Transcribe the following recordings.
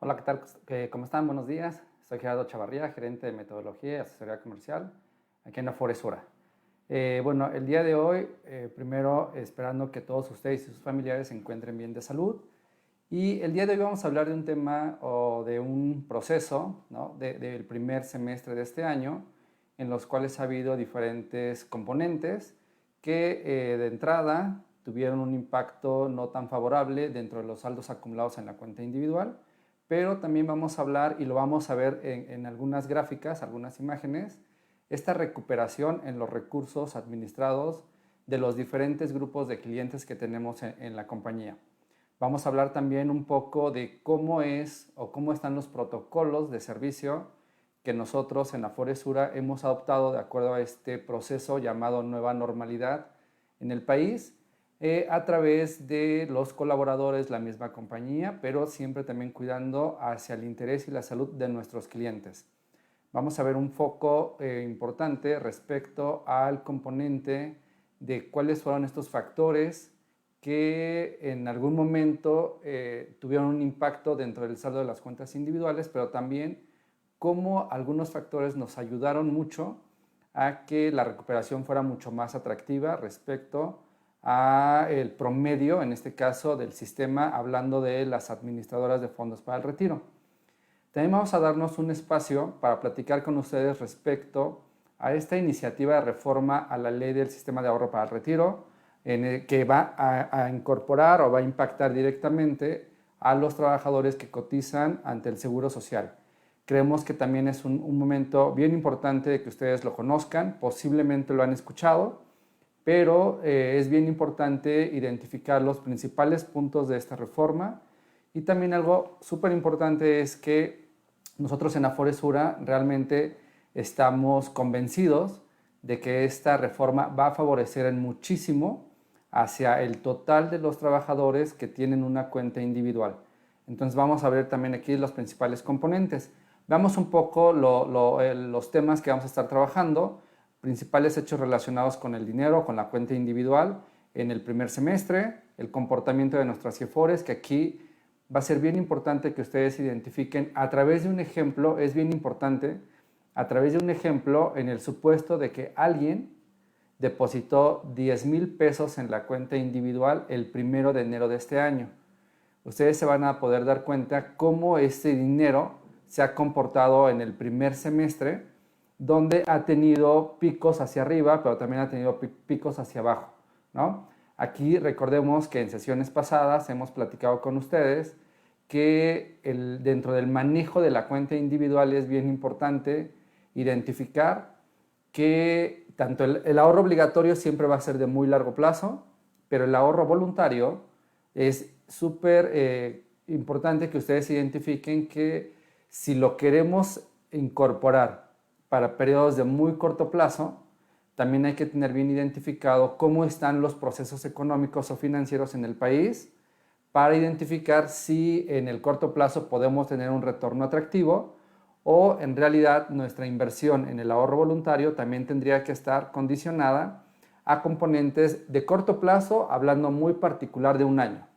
Hola, ¿qué tal? ¿Cómo están? Buenos días. Soy Gerardo Chavarría, gerente de metodología y asesoría comercial aquí en Aforesura. Bueno, el día de hoy, primero esperando que todos ustedes y sus familiares se encuentren bien de salud. Y el día de hoy vamos a hablar de un tema o de un proceso, ¿no? Del primer semestre de este año, en los cuales ha habido diferentes componentes que de entrada tuvieron un impacto no tan favorable dentro de los saldos acumulados en la cuenta individual, pero también vamos a hablar y lo vamos a ver en algunas gráficas, algunas imágenes, esta recuperación en los recursos administrados de los diferentes grupos de clientes que tenemos en la compañía. Vamos a hablar también un poco de cómo es o cómo están los protocolos de servicio que nosotros en Aforesura hemos adoptado de acuerdo a este proceso llamado nueva normalidad en el país, a través de los colaboradores, la misma compañía, pero siempre también cuidando hacia el interés y la salud de nuestros clientes. Vamos a ver un foco importante respecto al componente de cuáles fueron estos factores que en algún momento tuvieron un impacto dentro del saldo de las cuentas individuales, pero también cómo algunos factores nos ayudaron mucho a que la recuperación fuera mucho más atractiva respecto a el promedio, en este caso del sistema, hablando de las administradoras de fondos para el retiro. También vamos a darnos un espacio para platicar con ustedes respecto a esta iniciativa de reforma a la ley del sistema de ahorro para el retiro, que va a incorporar o va a impactar directamente a los trabajadores que cotizan ante el Seguro Social. Creemos que también es un momento bien importante de que ustedes lo conozcan, posiblemente lo han escuchado, pero es bien importante identificar los principales puntos de esta reforma. Y también algo súper importante es que nosotros en Aforesura realmente estamos convencidos de que esta reforma va a favorecer en muchísimo hacia el total de los trabajadores que tienen una cuenta individual. Entonces vamos a ver también aquí los principales componentes. Veamos un poco los temas que vamos a estar trabajando, principales hechos relacionados con el dinero, con la cuenta individual en el primer semestre, el comportamiento de nuestras CIFORES, que aquí va a ser bien importante que ustedes identifiquen a través de un ejemplo, es bien importante, a través de un ejemplo en el supuesto de que alguien depositó 10,000 pesos en la cuenta individual el 1 de enero de este año. Ustedes se van a poder dar cuenta cómo este dinero se ha comportado en el primer semestre, donde ha tenido picos hacia arriba, pero también ha tenido picos hacia abajo, ¿no? Aquí recordemos que en sesiones pasadas hemos platicado con ustedes que dentro del manejo de la cuenta individual es bien importante identificar que tanto el ahorro obligatorio siempre va a ser de muy largo plazo, pero el ahorro voluntario es súper importante que ustedes identifiquen que si lo queremos incorporar para periodos de muy corto plazo, también hay que tener bien identificado cómo están los procesos económicos o financieros en el país para identificar si en el corto plazo podemos tener un retorno atractivo o en realidad nuestra inversión en el ahorro voluntario también tendría que estar condicionada a componentes de corto plazo, hablando muy particular de un año,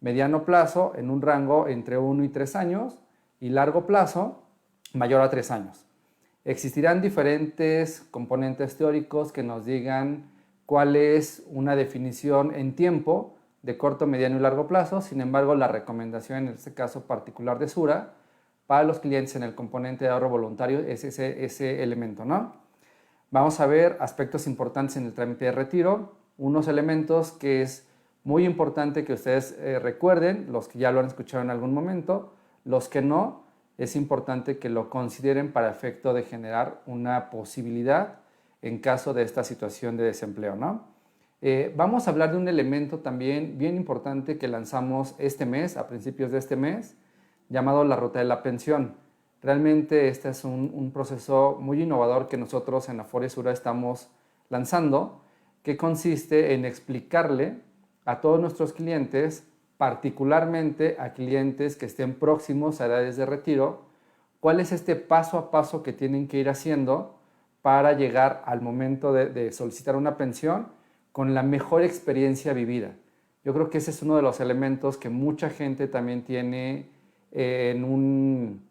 mediano plazo en un rango entre 1 y 3 años y largo plazo mayor a 3 años. Existirán diferentes componentes teóricos que nos digan cuál es una definición en tiempo de corto, mediano y largo plazo. Sin embargo, la recomendación en este caso particular de Sura para los clientes en el componente de ahorro voluntario es ese elemento, ¿no? Vamos a ver aspectos importantes en el trámite de retiro, unos elementos que es muy importante que ustedes recuerden, los que ya lo han escuchado en algún momento, los que no, es importante que lo consideren para efecto de generar una posibilidad en caso de esta situación de desempleo, ¿no? Vamos a hablar de un elemento también bien importante que lanzamos este mes, a principios de este mes, llamado la ruta de la pensión. Realmente este es un proceso muy innovador que nosotros en Aforesura estamos lanzando, que consiste en explicarle a todos nuestros clientes, particularmente a clientes que estén próximos a edades de retiro, cuál es este paso a paso que tienen que ir haciendo para llegar al momento de solicitar una pensión con la mejor experiencia vivida. Yo creo que ese es uno de los elementos que mucha gente también tiene en un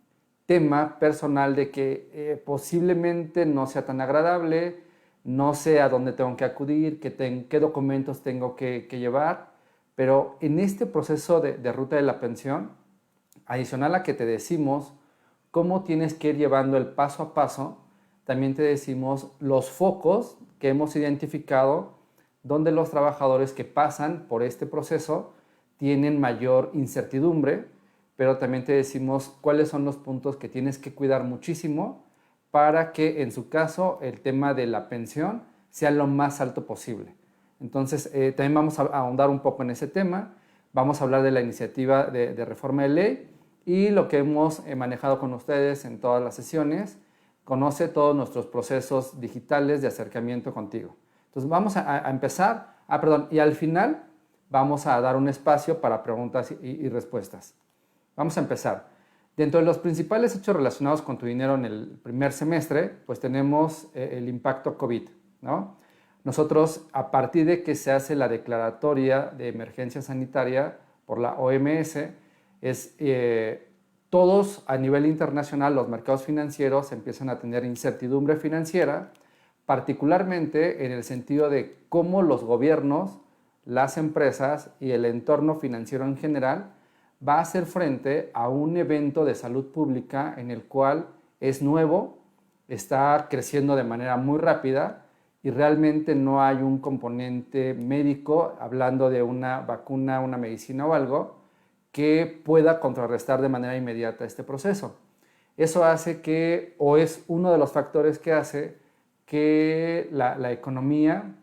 tema personal de que posiblemente no sea tan agradable, no sé a dónde tengo que acudir, qué documentos tengo que llevar, pero en este proceso de ruta de la pensión, adicional a que te decimos cómo tienes que ir llevando el paso a paso, también te decimos los focos que hemos identificado donde los trabajadores que pasan por este proceso tienen mayor incertidumbre, pero también te decimos cuáles son los puntos que tienes que cuidar muchísimo para que en su caso el tema de la pensión sea lo más alto posible. Entonces, también vamos a ahondar un poco en ese tema, vamos a hablar de la iniciativa de reforma de ley y lo que hemos manejado con ustedes en todas las sesiones. Conoce todos nuestros procesos digitales de acercamiento contigo. Entonces, vamos a empezar, y al final vamos a dar un espacio para preguntas y respuestas. Vamos a empezar. Dentro de los principales hechos relacionados con tu dinero en el primer semestre, pues tenemos el impacto COVID, ¿no? Nosotros, a partir de que se hace la declaratoria de emergencia sanitaria por la OMS, todos a nivel internacional, los mercados financieros empiezan a tener incertidumbre financiera, particularmente en el sentido de cómo los gobiernos, las empresas y el entorno financiero en general va a hacer frente a un evento de salud pública en el cual es nuevo, está creciendo de manera muy rápida y realmente no hay un componente médico, hablando de una vacuna, una medicina o algo, que pueda contrarrestar de manera inmediata este proceso. Eso hace que, o es uno de los factores que hace que la economía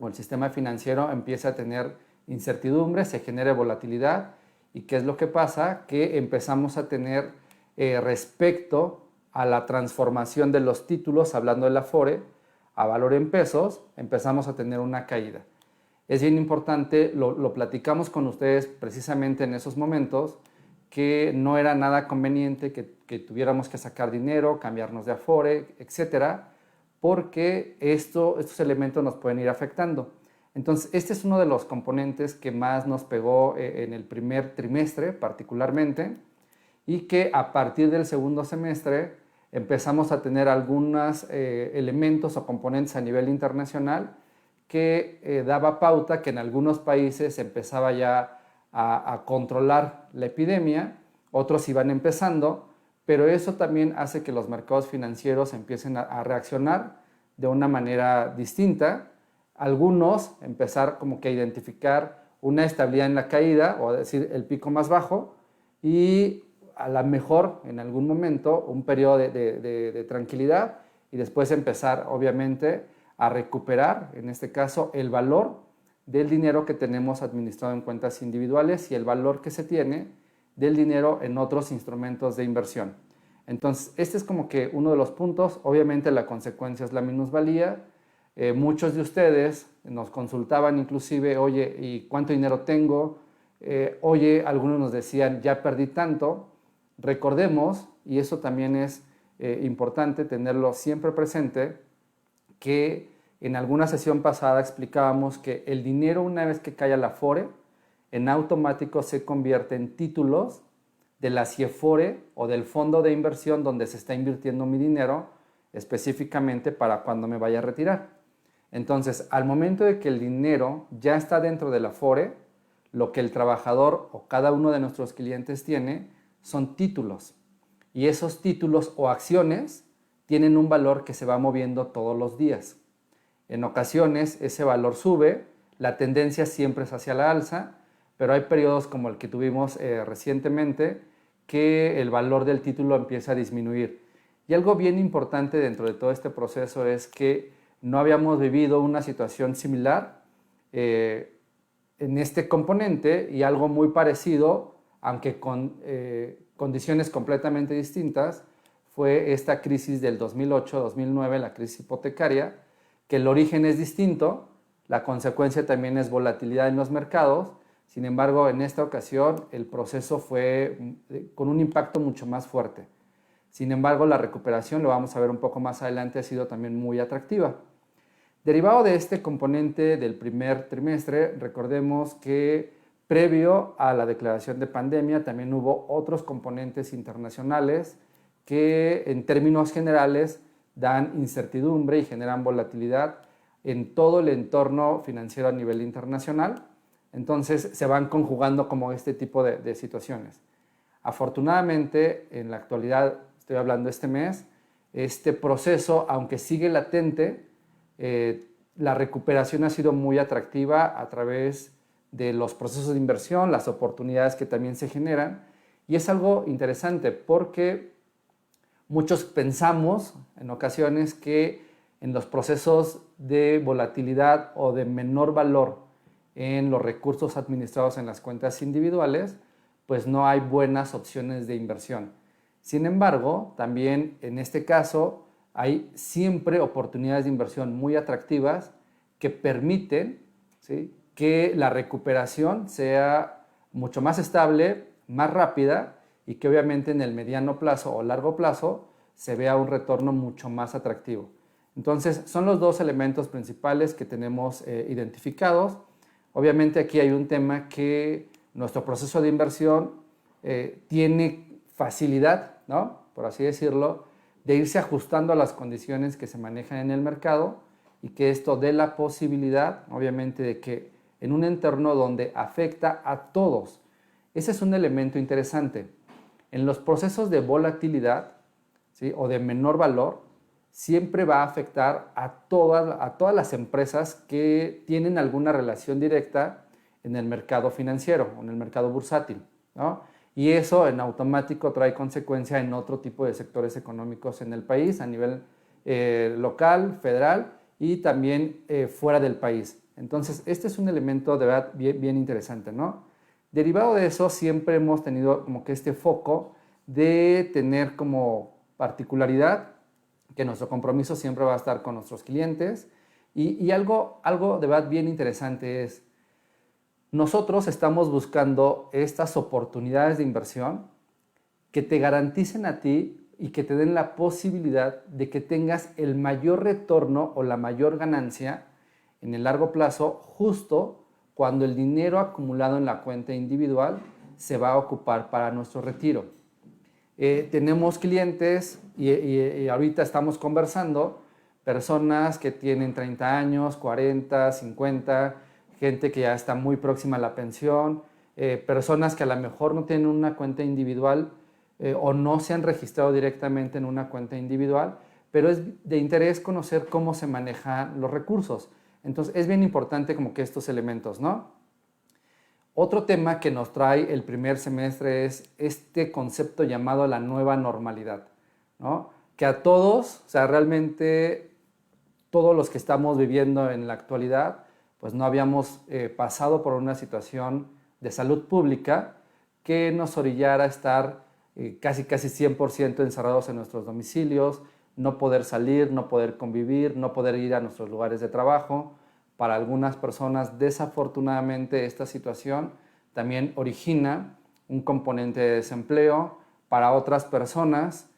o el sistema financiero empiece a tener incertidumbre, se genere volatilidad. ¿Y qué es lo que pasa? Que empezamos a tener respecto a la transformación de los títulos, hablando del Afore, a valor en pesos, empezamos a tener una caída. Es bien importante, lo platicamos con ustedes precisamente en esos momentos, que no era nada conveniente que tuviéramos que sacar dinero, cambiarnos de Afore, etcétera, porque estos elementos nos pueden ir afectando. Entonces, este es uno de los componentes que más nos pegó en el primer trimestre particularmente y que a partir del segundo semestre empezamos a tener algunos elementos o componentes a nivel internacional que daba pauta que en algunos países empezaba ya a controlar la epidemia, otros iban empezando, pero eso también hace que los mercados financieros empiecen a reaccionar de una manera distinta. Algunos empezar como que a identificar una estabilidad en la caída, o decir el pico más bajo, y a lo mejor en algún momento un periodo de tranquilidad y después empezar obviamente a recuperar, en este caso, el valor del dinero que tenemos administrado en cuentas individuales y el valor que se tiene del dinero en otros instrumentos de inversión. Entonces, este es como que uno de los puntos. Obviamente la consecuencia es la minusvalía. Muchos de ustedes nos consultaban inclusive, oye, ¿y cuánto dinero tengo? Oye, algunos nos decían, ya perdí tanto. Recordemos, y eso también es importante tenerlo siempre presente, que en alguna sesión pasada explicábamos que el dinero, una vez que cae al Afore, en automático se convierte en títulos de la CIEFORE o del fondo de inversión donde se está invirtiendo mi dinero específicamente para cuando me vaya a retirar. Entonces, al momento de que el dinero ya está dentro del Afore, lo que el trabajador o cada uno de nuestros clientes tiene son títulos. Y esos títulos o acciones tienen un valor que se va moviendo todos los días. En ocasiones ese valor sube, la tendencia siempre es hacia la alza, pero hay periodos como el que tuvimos recientemente que el valor del título empieza a disminuir. Y algo bien importante dentro de todo este proceso es que no habíamos vivido una situación similar en este componente, y algo muy parecido, aunque con condiciones completamente distintas, fue esta crisis del 2008-2009, la crisis hipotecaria, que el origen es distinto, la consecuencia también es volatilidad en los mercados. Sin embargo, en esta ocasión el proceso fue con un impacto mucho más fuerte. Sin embargo, la recuperación, lo vamos a ver un poco más adelante, ha sido también muy atractiva. Derivado de este componente del primer trimestre, recordemos que previo a la declaración de pandemia también hubo otros componentes internacionales que en términos generales dan incertidumbre y generan volatilidad en todo el entorno financiero a nivel internacional. Entonces se van conjugando como este tipo de situaciones. Afortunadamente, en la actualidad, estoy hablando este mes, este proceso, aunque sigue latente, la recuperación ha sido muy atractiva a través de los procesos de inversión, las oportunidades que también se generan. Y es algo interesante porque muchos pensamos en ocasiones que en los procesos de volatilidad o de menor valor en los recursos administrados en las cuentas individuales, pues no hay buenas opciones de inversión. Sin embargo, también en este caso hay siempre oportunidades de inversión muy atractivas que permiten, ¿sí?, que la recuperación sea mucho más estable, más rápida y que obviamente en el mediano plazo o largo plazo se vea un retorno mucho más atractivo. Entonces, son los dos elementos principales que tenemos identificados. Obviamente aquí hay un tema que nuestro proceso de inversión tiene facilidad, ¿no?, por así decirlo, de irse ajustando a las condiciones que se manejan en el mercado y que esto dé la posibilidad, obviamente, de que en un entorno donde afecta a todos. Ese es un elemento interesante. En los procesos de volatilidad, ¿sí?, o de menor valor, siempre va a afectar a todas las empresas que tienen alguna relación directa en el mercado financiero o en el mercado bursátil, ¿no? Y eso en automático trae consecuencia en otro tipo de sectores económicos en el país, a nivel local, federal y también fuera del país. Entonces, este es un elemento de verdad bien interesante, ¿no? Derivado de eso, siempre hemos tenido como que este foco de tener como particularidad que nuestro compromiso siempre va a estar con nuestros clientes y algo de verdad bien interesante es, nosotros estamos buscando estas oportunidades de inversión que te garanticen a ti y que te den la posibilidad de que tengas el mayor retorno o la mayor ganancia en el largo plazo, justo cuando el dinero acumulado en la cuenta individual se va a ocupar para nuestro retiro. Tenemos clientes y ahorita estamos conversando, personas que tienen 30 años, 40, 50, gente que ya está muy próxima a la pensión, personas que a lo mejor no tienen una cuenta individual o no se han registrado directamente en una cuenta individual, pero es de interés conocer cómo se manejan los recursos. Entonces es bien importante como que estos elementos, ¿no? Otro tema que nos trae el primer semestre es este concepto llamado la nueva normalidad, ¿no? Que a todos, o sea, realmente todos los que estamos viviendo en la actualidad, pues no habíamos pasado por una situación de salud pública que nos orillara a estar casi 100% encerrados en nuestros domicilios, no poder salir, no poder convivir, no poder ir a nuestros lugares de trabajo. Para algunas personas, desafortunadamente, esta situación también origina un componente de desempleo. Para otras personas,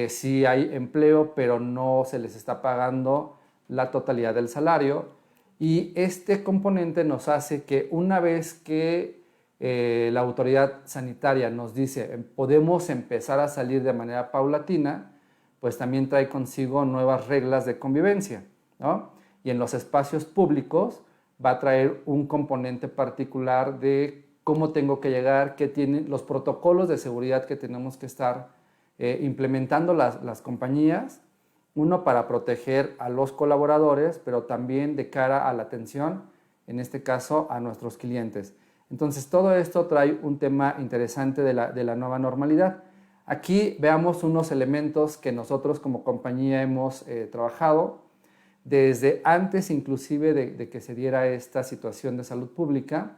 sí hay empleo, pero no se les está pagando la totalidad del salario. Y este componente nos hace que una vez que la autoridad sanitaria nos dice podemos empezar a salir de manera paulatina, pues también trae consigo nuevas reglas de convivencia, ¿no? Y en los espacios públicos va a traer un componente particular de cómo tengo que llegar, qué tienen los protocolos de seguridad que tenemos que estar implementando las compañías, uno para proteger a los colaboradores, pero también de cara a la atención, en este caso a nuestros clientes. Entonces todo esto trae un tema interesante de la nueva normalidad. Aquí veamos unos elementos que nosotros como compañía hemos trabajado desde antes inclusive de que se diera esta situación de salud pública.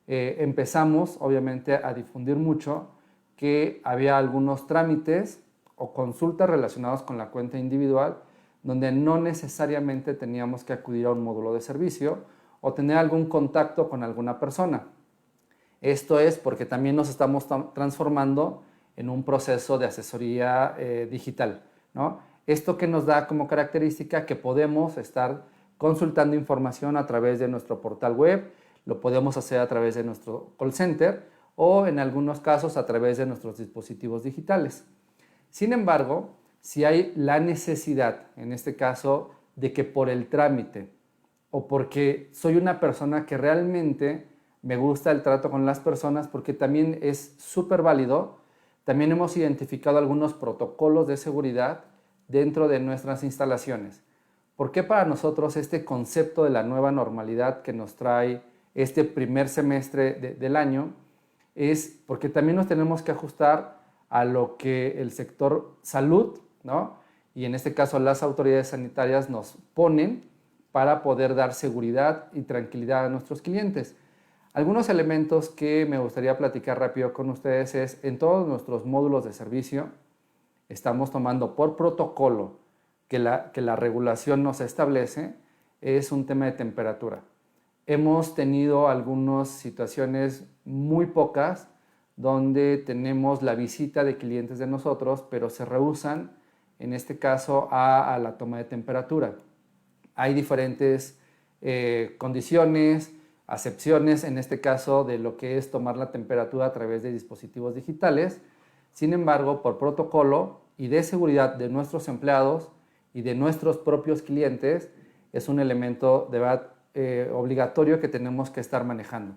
Empezamos obviamente a difundir mucho que había algunos trámites o consultas relacionadas con la cuenta individual donde no necesariamente teníamos que acudir a un módulo de servicio o tener algún contacto con alguna persona. Esto es porque también nos estamos transformando en un proceso de asesoría digital, ¿no? Esto que nos da como característica que podemos estar consultando información a través de nuestro portal web. lo podemos hacer a través de nuestro call center o en algunos casos a través de nuestros dispositivos digitales. Sin embargo, si hay la necesidad, en este caso, de que por el trámite o porque soy una persona que realmente me gusta el trato con las personas, porque también es súper válido, también hemos identificado algunos protocolos de seguridad dentro de nuestras instalaciones. ¿Por qué para nosotros este concepto de la nueva normalidad que nos trae este primer semestre del año? Es porque también nos tenemos que ajustar a lo que el sector salud, ¿no? Y en este caso las autoridades sanitarias nos ponen para poder dar seguridad y tranquilidad a nuestros clientes. Algunos elementos que me gustaría platicar rápido con ustedes es, en todos nuestros módulos de servicio, estamos tomando por protocolo que la regulación nos establece, es un tema de temperatura. Hemos tenido algunas situaciones muy pocas donde tenemos la visita de clientes de nosotros, pero se rehúsan, en este caso, a la toma de temperatura. Hay diferentes condiciones, acepciones, en este caso, de lo que es tomar la temperatura a través de dispositivos digitales. Sin embargo, por protocolo y de seguridad de nuestros empleados y de nuestros propios clientes, es un elemento de verdad obligatorio que tenemos que estar manejando.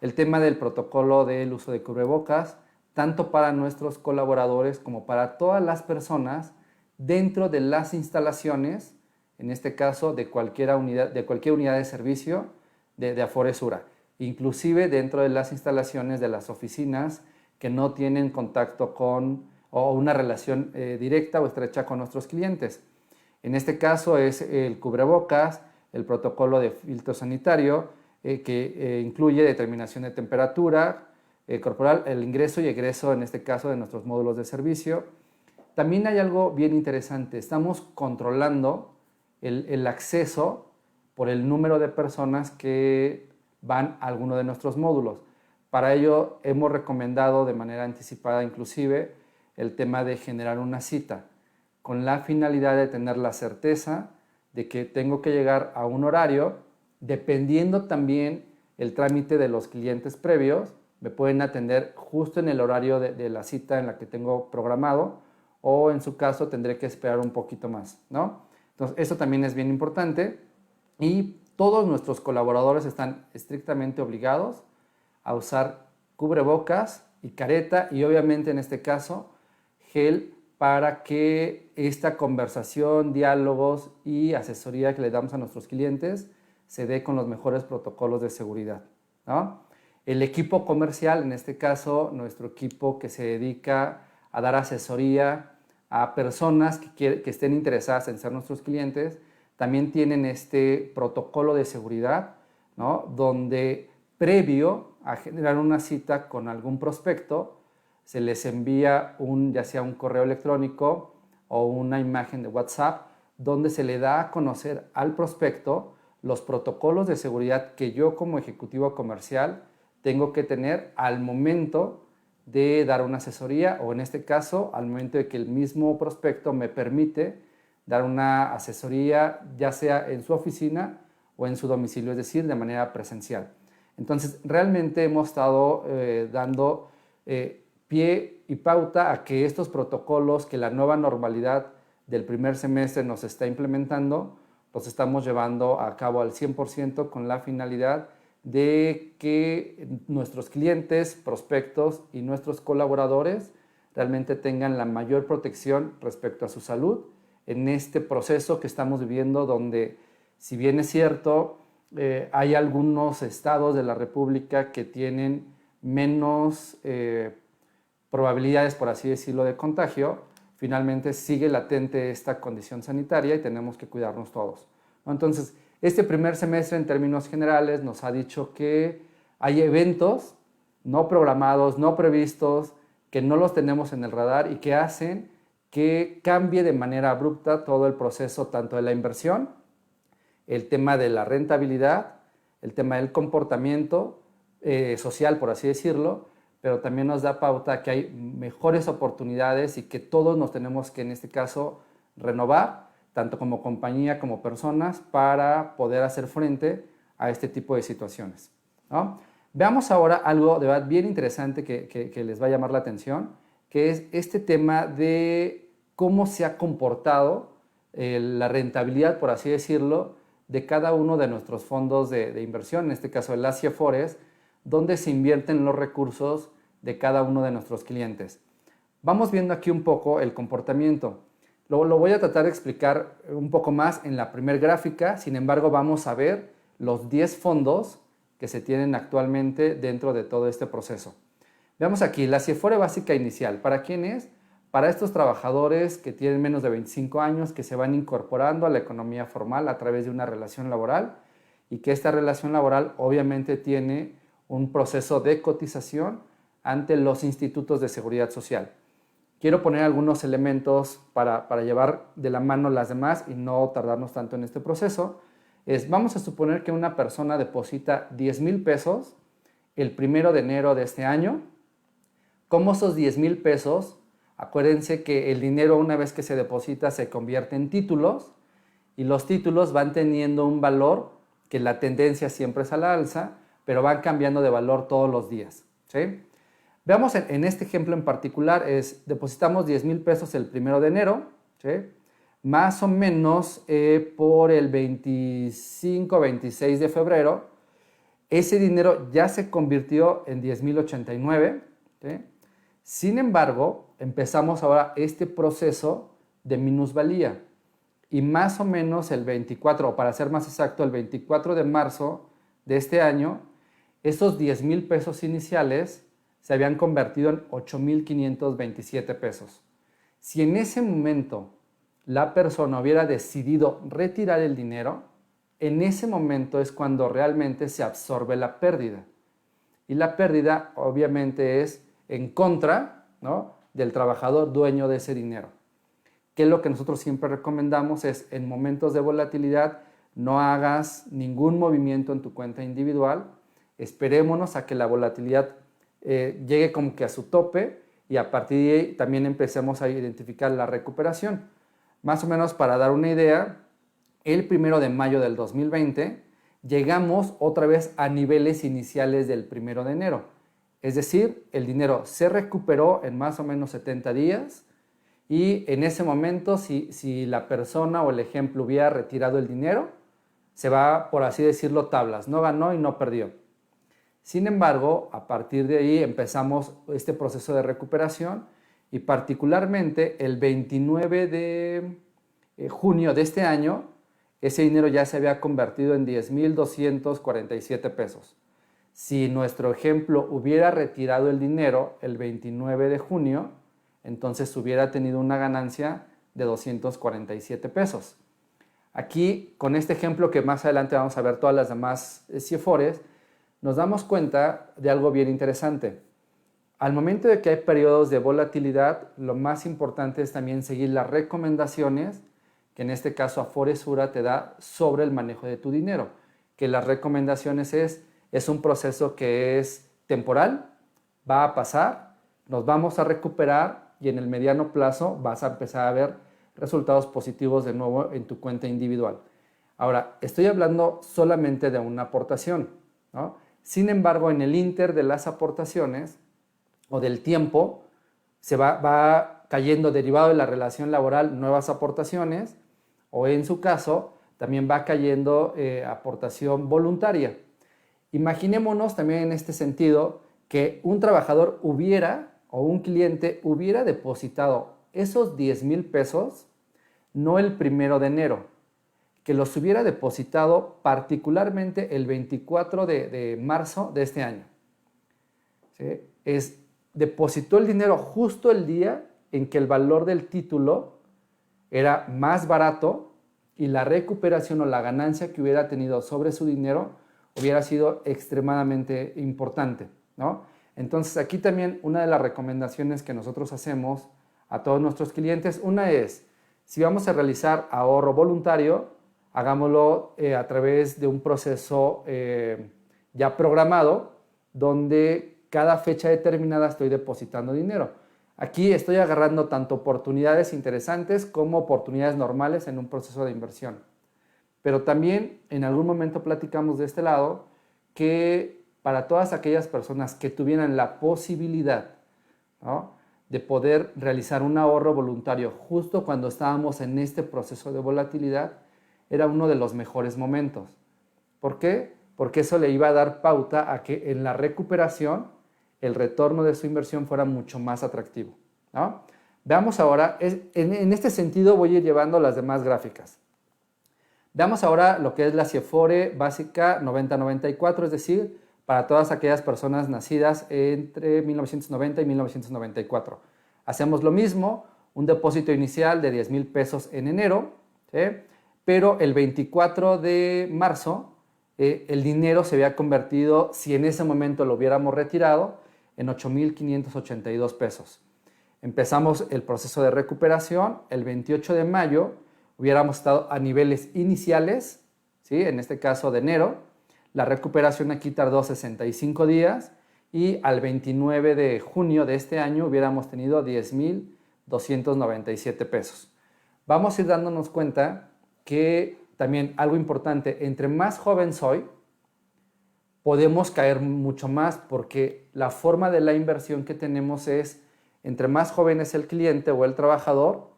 El tema del protocolo del uso de cubrebocas, tanto para nuestros colaboradores como para todas las personas dentro de las instalaciones, en este caso de cualquier unidad de servicio de Afore Sura, inclusive dentro de las instalaciones de las oficinas que no tienen contacto con o una relación directa o estrecha con nuestros clientes. En este caso es el cubrebocas, el protocolo de filtro sanitario, que incluye determinación de temperatura corporal, el ingreso y egreso, en este caso, de nuestros módulos de servicio. También hay algo bien interesante, estamos controlando el acceso por el número de personas que van a alguno de nuestros módulos. Para ello hemos recomendado de manera anticipada inclusive el tema de generar una cita, con la finalidad de tener la certeza de que tengo que llegar a un horario, dependiendo también el trámite de los clientes previos, me pueden atender justo en el horario de la cita en la que tengo programado, o en su caso tendré que esperar un poquito más, ¿no? Entonces, eso también es bien importante y todos nuestros colaboradores están estrictamente obligados a usar cubrebocas y careta y obviamente en este caso gel para que esta conversación, diálogos y asesoría que le damos a nuestros clientes se dé con los mejores protocolos de seguridad, ¿no? El equipo comercial, en este caso nuestro equipo que se dedica a dar asesoría a personas que estén interesadas en ser nuestros clientes, también tienen este protocolo de seguridad, ¿no? Donde previo a generar una cita con algún prospecto, se les envía ya sea un correo electrónico o una imagen de WhatsApp, donde se le da a conocer al prospecto los protocolos de seguridad que yo como ejecutivo comercial tengo que tener al momento de dar una asesoría o en este caso al momento de que el mismo prospecto me permite dar una asesoría ya sea en su oficina o en su domicilio, es decir, de manera presencial. Entonces, realmente hemos estado dando pie y pauta a que estos protocolos que la nueva normalidad del primer semestre nos está implementando, los estamos llevando a cabo al 100% con la finalidad de que nuestros clientes, prospectos y nuestros colaboradores realmente tengan la mayor protección respecto a su salud en este proceso que estamos viviendo donde, si bien es cierto, hay algunos estados de la República que tienen menos probabilidades, por así decirlo, de contagio, finalmente sigue latente esta condición sanitaria y tenemos que cuidarnos todos, ¿no? Entonces, este primer semestre en términos generales nos ha dicho que hay eventos no programados, no previstos, que no los tenemos en el radar y que hacen que cambie de manera abrupta todo el proceso, tanto de la inversión, el tema de la rentabilidad, el tema del comportamiento social, por así decirlo, pero también nos da pauta que hay mejores oportunidades y que todos nos tenemos que, en este caso, renovar, tanto como compañía como personas, para poder hacer frente a este tipo de situaciones, ¿no? Veamos ahora algo de verdad bien interesante que les va a llamar la atención, que es este tema de cómo se ha comportado la rentabilidad, por así decirlo, de cada uno de nuestros fondos de inversión, en este caso el Asia Forest, donde se invierten los recursos de cada uno de nuestros clientes. Vamos viendo aquí un poco el comportamiento. Lo voy a tratar de explicar un poco más en la primera gráfica, sin embargo vamos a ver los 10 fondos que se tienen actualmente dentro de todo este proceso. Veamos aquí, la CIFORE básica inicial. ¿Para quién es? Para estos trabajadores que tienen menos de 25 años, que se van incorporando a la economía formal a través de una relación laboral y que esta relación laboral obviamente tiene un proceso de cotización ante los institutos de seguridad social. Quiero poner algunos elementos para llevar de la mano las demás y no tardarnos tanto en este proceso. Vamos a suponer que una persona deposita 10,000 pesos el 1 de enero de este año. Como esos 10,000 pesos, acuérdense que el dinero una vez que se deposita se convierte en títulos y los títulos van teniendo un valor que la tendencia siempre es a la alza, pero van cambiando de valor todos los días, ¿sí? Veamos en este ejemplo en particular, depositamos 10,000 pesos el 1 de enero, ¿sí? Más o menos por el 25 26 de febrero, ese dinero ya se convirtió en 10,089, ¿sí? Sin embargo, empezamos ahora este proceso de minusvalía y más o menos el 24, o para ser más exacto, el 24 de marzo de este año, esos 10,000 pesos iniciales se habían convertido en 8,527 pesos. Si en ese momento la persona hubiera decidido retirar el dinero, en ese momento es cuando realmente se absorbe la pérdida. Y la pérdida obviamente es en contra, ¿no?, del trabajador dueño de ese dinero. Que lo que nosotros siempre recomendamos es en momentos de volatilidad no hagas ningún movimiento en tu cuenta individual, esperémonos a que la volatilidad llegue como que a su tope y a partir de ahí también empecemos a identificar la recuperación. Más o menos para dar una idea, el 1 de mayo del 2020 llegamos otra vez a niveles iniciales del 1 de enero. Es decir, el dinero se recuperó en más o menos 70 días y en ese momento si la persona o el ejemplo hubiera retirado el dinero, se va, por así decirlo, tablas, no ganó y no perdió. Sin embargo, a partir de ahí empezamos este proceso de recuperación y particularmente el 29 de junio de este año, ese dinero ya se había convertido en 10,247 pesos. Si nuestro ejemplo hubiera retirado el dinero el 29 de junio, entonces hubiera tenido una ganancia de 247 pesos. Aquí, con este ejemplo que más adelante vamos a ver todas las demás CIFORES, nos damos cuenta de algo bien interesante. Al momento de que hay periodos de volatilidad, lo más importante es también seguir las recomendaciones que en este caso Aforesura te da sobre el manejo de tu dinero. Que las recomendaciones es un proceso que es temporal, va a pasar, nos vamos a recuperar y en el mediano plazo vas a empezar a ver resultados positivos de nuevo en tu cuenta individual. Ahora, estoy hablando solamente de una aportación, ¿no? Sin embargo, en el inter de las aportaciones o del tiempo, se va cayendo derivado de la relación laboral nuevas aportaciones o en su caso también va cayendo aportación voluntaria. Imaginémonos también en este sentido que un trabajador hubiera o un cliente hubiera depositado esos 10,000 pesos no el 1 de enero, que los hubiera depositado particularmente el 24 de marzo de este año. ¿Sí? Depositó el dinero justo el día en que el valor del título era más barato y la recuperación o la ganancia que hubiera tenido sobre su dinero hubiera sido extremadamente importante, ¿no? Entonces aquí también una de las recomendaciones que nosotros hacemos a todos nuestros clientes, una es, si vamos a realizar ahorro voluntario, hagámoslo a través de un proceso ya programado, donde cada fecha determinada estoy depositando dinero. Aquí estoy agarrando tanto oportunidades interesantes como oportunidades normales en un proceso de inversión. Pero también en algún momento platicamos de este lado que para todas aquellas personas que tuvieran la posibilidad, ¿no?, de poder realizar un ahorro voluntario justo cuando estábamos en este proceso de volatilidad, era uno de los mejores momentos. ¿Por qué? Porque eso le iba a dar pauta a que en la recuperación el retorno de su inversión fuera mucho más atractivo, ¿no? Veamos ahora, en este sentido voy a ir llevando las demás gráficas. Veamos ahora lo que es la CIEFORE básica 90-94, es decir, para todas aquellas personas nacidas entre 1990 y 1994. Hacemos lo mismo, un depósito inicial de 10,000 pesos en enero, ¿sí?, pero el 24 de marzo el dinero se había convertido, si en ese momento lo hubiéramos retirado, en 8,582 pesos. Empezamos el proceso de recuperación, el 28 de mayo hubiéramos estado a niveles iniciales, ¿sí?, en este caso de enero. La recuperación aquí tardó 65 días y al 29 de junio de este año hubiéramos tenido 10,297 pesos. Vamos a ir dándonos cuenta que también algo importante, entre más joven soy, podemos caer mucho más porque la forma de la inversión que tenemos es, entre más joven es el cliente o el trabajador,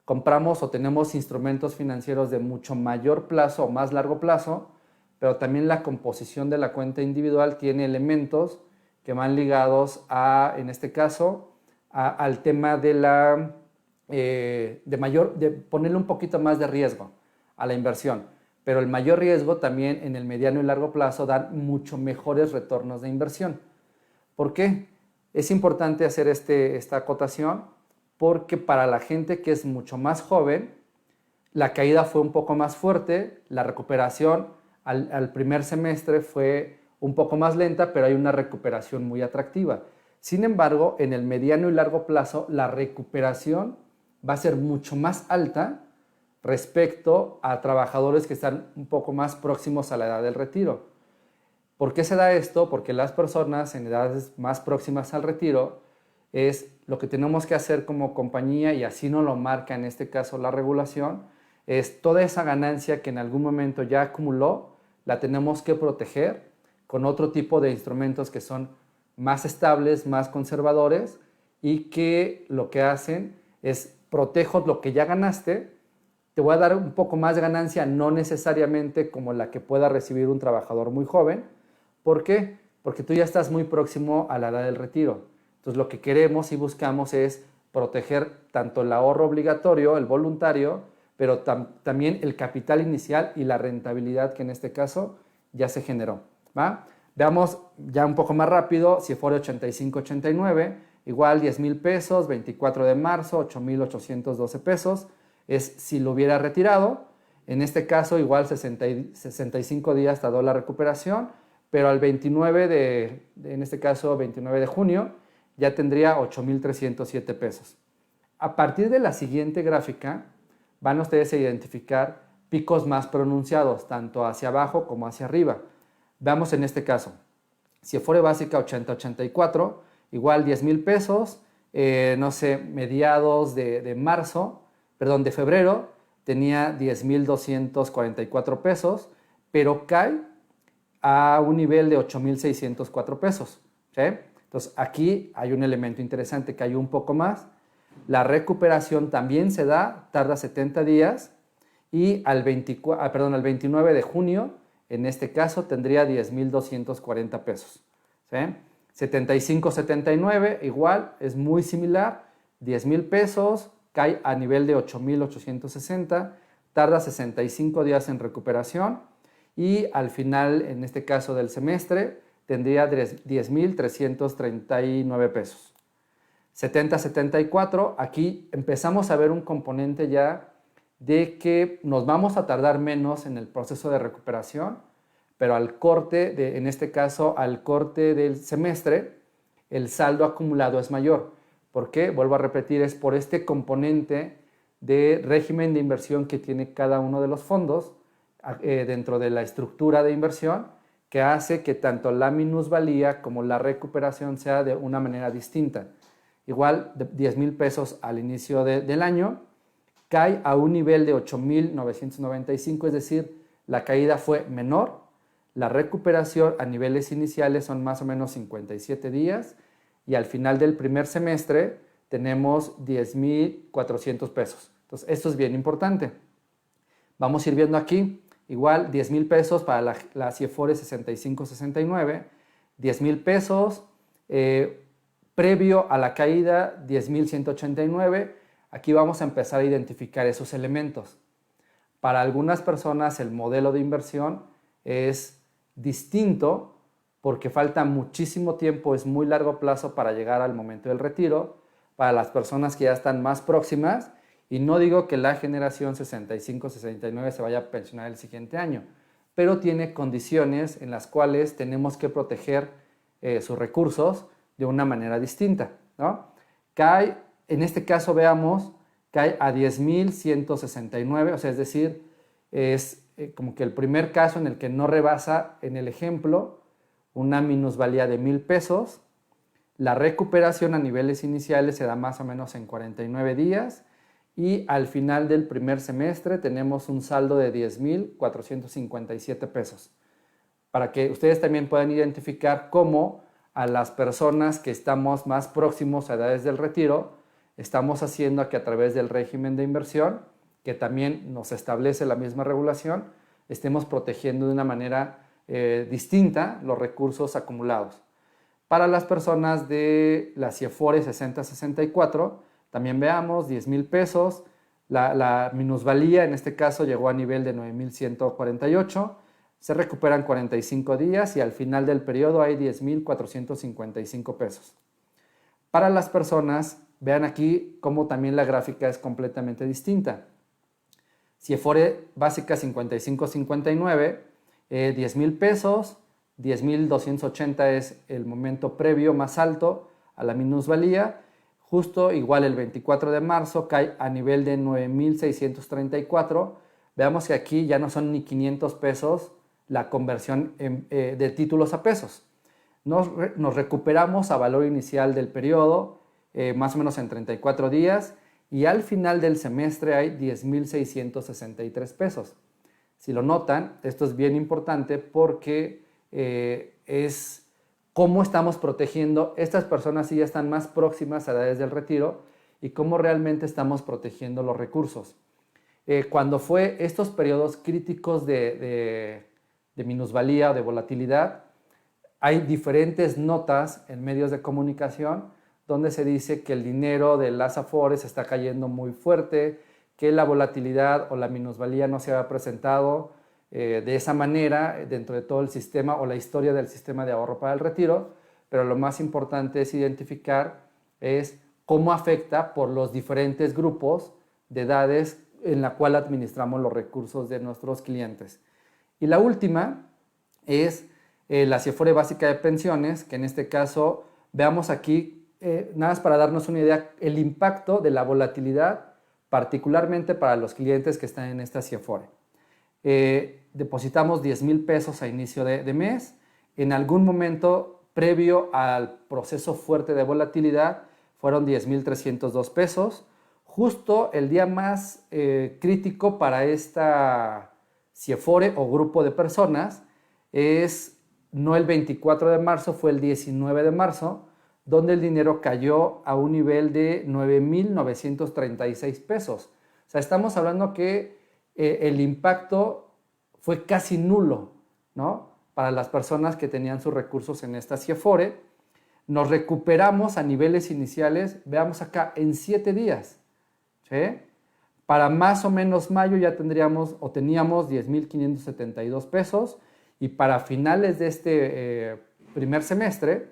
compramos o tenemos instrumentos financieros de mucho mayor plazo o más largo plazo, pero también la composición de la cuenta individual tiene elementos que van ligados a, en este caso, al tema de de ponerle un poquito más de riesgo a la inversión. Pero el mayor riesgo también en el mediano y largo plazo dan mucho mejores retornos de inversión. ¿Por qué? Es importante hacer esta acotación porque para la gente que es mucho más joven, la caída fue un poco más fuerte, la recuperación al primer semestre fue un poco más lenta, pero hay una recuperación muy atractiva. Sin embargo, en el mediano y largo plazo, la recuperación va a ser mucho más alta respecto a trabajadores que están un poco más próximos a la edad del retiro. ¿Por qué se da esto? Porque las personas en edades más próximas al retiro es lo que tenemos que hacer como compañía, y así nos lo marca en este caso la regulación, es toda esa ganancia que en algún momento ya acumuló, la tenemos que proteger con otro tipo de instrumentos que son más estables, más conservadores, y que lo que hacen es protejo lo que ya ganaste, te voy a dar un poco más de ganancia, no necesariamente como la que pueda recibir un trabajador muy joven. ¿Por qué? Porque tú ya estás muy próximo a la edad del retiro. Entonces lo que queremos y buscamos es proteger tanto el ahorro obligatorio, el voluntario, pero también el capital inicial y la rentabilidad que en este caso ya se generó, ¿va? Veamos ya un poco más rápido, si fuera 85-89, igual 10,000 pesos, 24 de marzo, 8,812 pesos, es si lo hubiera retirado. En este caso igual 65 días tardó la recuperación, pero al 29 en este caso 29 de junio, ya tendría 8,307 pesos. A partir de la siguiente gráfica, van ustedes a identificar picos más pronunciados, tanto hacia abajo como hacia arriba. Veamos en este caso, si fuera básica 80-84, igual 10,000 pesos, no sé, mediados de febrero, tenía 10,244 pesos, pero cae a un nivel de 8,604 pesos, ¿sí? Entonces aquí hay un elemento interesante, cayó un poco más. La recuperación también se da, tarda 70 días y al 29 de junio, en este caso, tendría 10,240 pesos, ¿sí? 75-79, igual, es muy similar, 10,000 pesos, cae a nivel de 8,860, tarda 65 días en recuperación y al final, en este caso del semestre, tendría 10,339 pesos. 70-74, aquí empezamos a ver un componente ya de que nos vamos a tardar menos en el proceso de recuperación, pero al corte, en este caso al corte del semestre, el saldo acumulado es mayor. ¿Por qué? Vuelvo a repetir, es por este componente de régimen de inversión que tiene cada uno de los fondos dentro de la estructura de inversión, que hace que tanto la minusvalía como la recuperación sea de una manera distinta. Igual, 10,000 pesos al inicio del año, cae a un nivel de 8,995, es decir, la caída fue menor, La recuperación a niveles iniciales son más o menos 57 días y al final del primer semestre tenemos 10,400 pesos. Entonces, esto es bien importante. Vamos a ir viendo aquí, igual 10,000 pesos para la CIEFORE 6569, 10,000 pesos previo a la caída 10,189. Aquí vamos a empezar a identificar esos elementos. Para algunas personas el modelo de inversión es distinto porque falta muchísimo tiempo, es muy largo plazo para llegar al momento del retiro. Para las personas que ya están más próximas, y no digo que la generación 65-69 se vaya a pensionar el siguiente año, pero tiene condiciones en las cuales tenemos que proteger sus recursos de una manera distinta, ¿no? Cae, en este caso veamos, cae a 10,169, o sea, es decir, es como que el primer caso en el que no rebasa, en el ejemplo, una minusvalía de 1,000 pesos. La recuperación a niveles iniciales se da más o menos en 49 días y al final del primer semestre tenemos un saldo de 10,457 pesos. Para que ustedes también puedan identificar cómo a las personas que estamos más próximos a edades del retiro, estamos haciendo que a través del régimen de inversión, que también nos establece la misma regulación, estemos protegiendo de una manera distinta los recursos acumulados. Para las personas de la CIEFORE 6064, también veamos 10,000 pesos, la minusvalía en este caso llegó a nivel de 9,148, se recuperan 45 días y al final del periodo hay 10,455 pesos. Para las personas, vean aquí cómo también la gráfica es completamente distinta. CIEFORE básica 55-59, 10,000 pesos, 10,280 es el momento previo más alto a la minusvalía. Justo igual el 24 de marzo cae a nivel de 9,634. Veamos que aquí ya no son ni 500 pesos la conversión de títulos a pesos. Nos recuperamos a valor inicial del periodo, más o menos en 34 días, y al final del semestre hay 10,663 pesos. Si lo notan, esto es bien importante porque es cómo estamos protegiendo. Estas personas sí ya están más próximas a edades del retiro y cómo realmente estamos protegiendo los recursos. Cuando fue estos periodos críticos de minusvalía o de volatilidad, hay diferentes notas en medios de comunicación donde se dice que el dinero de las AFORES está cayendo muy fuerte, que la volatilidad o la minusvalía no se había presentado de esa manera dentro de todo el sistema o la historia del sistema de ahorro para el retiro, pero lo más importante es identificar es cómo afecta por los diferentes grupos de edades en la cual administramos los recursos de nuestros clientes. Y la última es la CIEFORE básica de pensiones, que en este caso veamos aquí, nada más para darnos una idea, el impacto de la volatilidad, particularmente para los clientes que están en esta CIEFORE. Depositamos 10,000 pesos a inicio de mes. En algún momento previo al proceso fuerte de volatilidad fueron 10,302 pesos. Justo el día más crítico para esta CIEFORE o grupo de personas es no el 24 de marzo, fue el 19 de marzo, donde el dinero cayó a un nivel de 9,936 pesos. O sea, estamos hablando que el impacto fue casi nulo, ¿no? Para las personas que tenían sus recursos en esta CIEFORE. Nos recuperamos a niveles iniciales, veamos acá, en 7 días. ¿Sí? Para más o menos mayo ya tendríamos o teníamos 10,572 pesos y para finales de este primer semestre,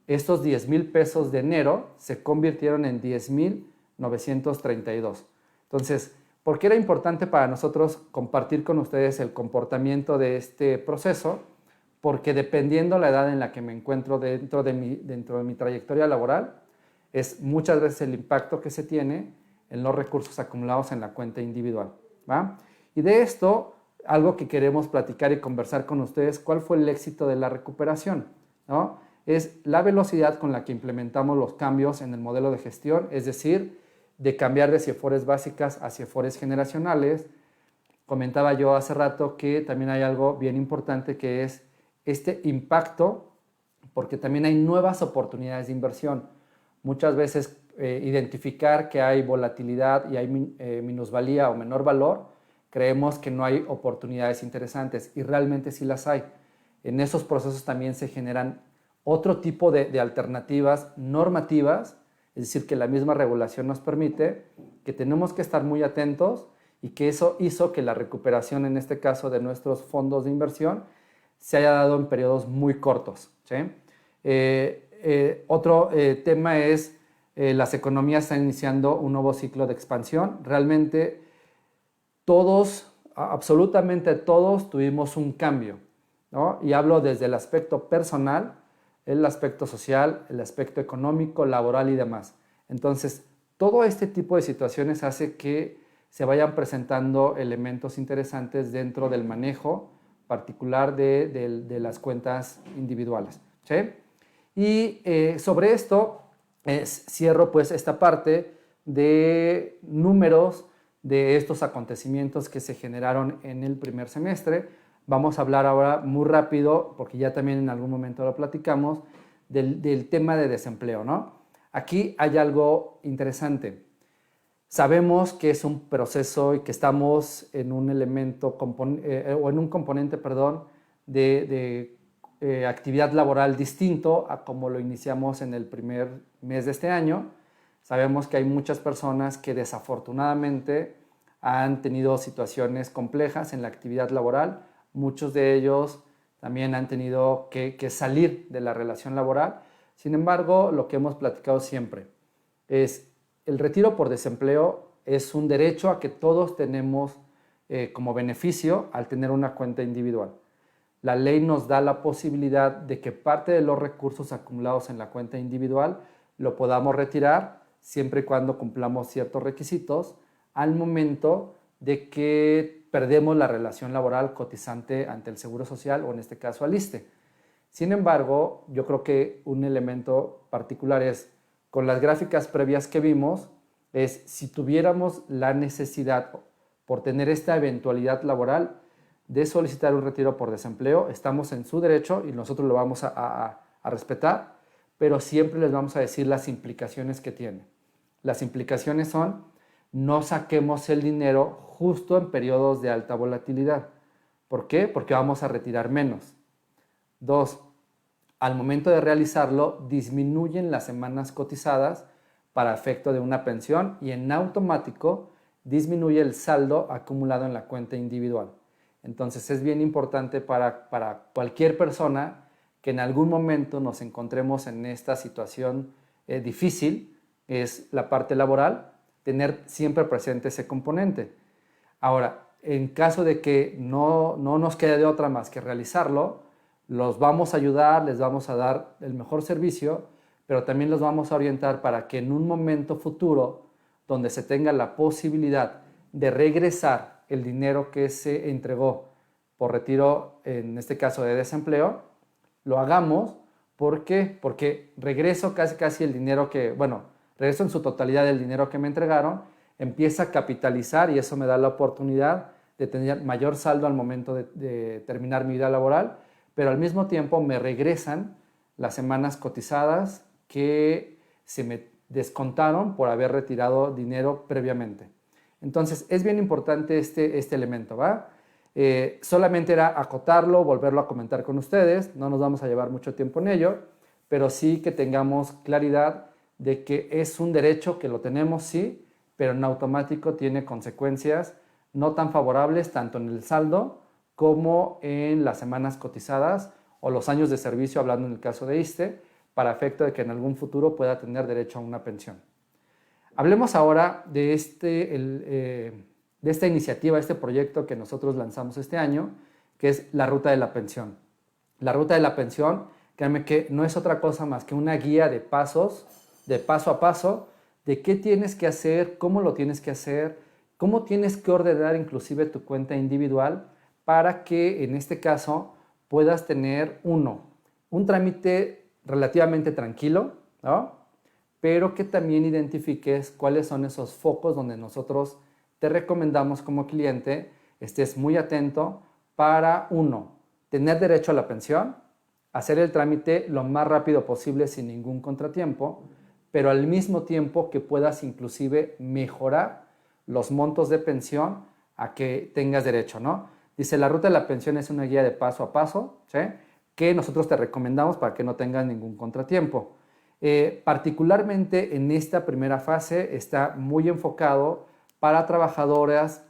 estos 10,000 pesos de enero se convirtieron en 10,932. Entonces, ¿por qué era importante para nosotros compartir con ustedes el comportamiento de este proceso? Porque dependiendo la edad en la que me encuentro dentro de mi trayectoria laboral, es muchas veces el impacto que se tiene en los recursos acumulados en la cuenta individual, ¿va? Y de esto, algo que queremos platicar y conversar con ustedes, ¿cuál fue el éxito de la recuperación? ¿No? Es la velocidad con la que implementamos los cambios en el modelo de gestión, es decir, de cambiar de CIEFORES básicas a CIEFORES generacionales. Comentaba yo hace rato que también hay algo bien importante que es este impacto porque también hay nuevas oportunidades de inversión. Muchas veces identificar que hay volatilidad y hay minusvalía o menor valor, creemos que no hay oportunidades interesantes y realmente sí las hay. En esos procesos también se generan otro tipo de alternativas normativas, es decir, que la misma regulación nos permite, que tenemos que estar muy atentos y que eso hizo que la recuperación, en este caso de nuestros fondos de inversión, se haya dado en periodos muy cortos, ¿sí? Otro tema es las economías están iniciando un nuevo ciclo de expansión. Realmente todos, absolutamente todos tuvimos un cambio, ¿no? Y hablo desde el aspecto personal, el aspecto social, el aspecto económico, laboral y demás. Entonces, todo este tipo de situaciones hace que se vayan presentando elementos interesantes dentro del manejo particular de las cuentas individuales, ¿sí? Y sobre esto cierro pues esta parte de números de estos acontecimientos que se generaron en el primer semestre. Vamos a hablar ahora muy rápido, porque ya también en algún momento lo platicamos, del tema de desempleo, ¿no? Aquí hay algo interesante. Sabemos que es un proceso y que estamos en un elemento o en un componente, perdón, de actividad laboral distinto a como lo iniciamos en el primer mes de este año. Sabemos que hay muchas personas que desafortunadamente han tenido situaciones complejas en la actividad laboral. Muchos de ellos también han tenido que salir de la relación laboral. Sin embargo, lo que hemos platicado siempre es el retiro por desempleo es un derecho a que todos tenemos como beneficio al tener una cuenta individual. La ley nos da la posibilidad de que parte de los recursos acumulados en la cuenta individual lo podamos retirar siempre y cuando cumplamos ciertos requisitos al momento de que perdemos la relación laboral cotizante ante el Seguro Social o en este caso al ISSSTE. Sin embargo, yo creo que un elemento particular es, con las gráficas previas que vimos, es si tuviéramos la necesidad por tener esta eventualidad laboral de solicitar un retiro por desempleo, estamos en su derecho y nosotros lo vamos a respetar, pero siempre les vamos a decir las implicaciones que tiene. Las implicaciones son, no saquemos el dinero justo en periodos de alta volatilidad. ¿Por qué? Porque vamos a retirar menos. 2, al momento de realizarlo, disminuyen las semanas cotizadas para efecto de una pensión y en automático disminuye el saldo acumulado en la cuenta individual. Entonces es bien importante para cualquier persona que en algún momento nos encontremos en esta situación difícil, es la parte laboral, tener siempre presente ese componente. Ahora, en caso de que no nos quede de otra más que realizarlo, los vamos a ayudar, les vamos a dar el mejor servicio, pero también los vamos a orientar para que en un momento futuro donde se tenga la posibilidad de regresar el dinero que se entregó por retiro, en este caso de desempleo, lo hagamos. ¿Por qué? Porque regreso casi el dinero que, regreso en su totalidad el dinero que me entregaron, empieza a capitalizar y eso me da la oportunidad de tener mayor saldo al momento de terminar mi vida laboral, pero al mismo tiempo me regresan las semanas cotizadas que se me descontaron por haber retirado dinero previamente. Entonces, es bien importante este elemento, ¿va? Solamente era acotarlo, volverlo a comentar con ustedes, no nos vamos a llevar mucho tiempo en ello, pero sí que tengamos claridad de que es un derecho que lo tenemos, sí, pero en automático tiene consecuencias no tan favorables tanto en el saldo como en las semanas cotizadas o los años de servicio, hablando en el caso de ISSSTE, para efecto de que en algún futuro pueda tener derecho a una pensión. Hablemos ahora de esta iniciativa, este proyecto que nosotros lanzamos este año, que es la Ruta de la Pensión. La Ruta de la Pensión, créanme que no es otra cosa más que una guía de pasos, de paso a paso, de qué tienes que hacer, cómo lo tienes que hacer, cómo tienes que ordenar inclusive tu cuenta individual para que en este caso puedas tener un trámite relativamente tranquilo, ¿no? Pero que también identifiques cuáles son esos focos donde nosotros te recomendamos como cliente estés muy atento para, tener derecho a la pensión, hacer el trámite lo más rápido posible sin ningún contratiempo, pero al mismo tiempo que puedas inclusive mejorar los montos de pensión a que tengas derecho, ¿no? Dice, la ruta de la pensión es una guía de paso a paso, ¿sí?, que nosotros te recomendamos para que no tengas ningún contratiempo. Particularmente en esta primera fase está muy enfocado para trabajadoras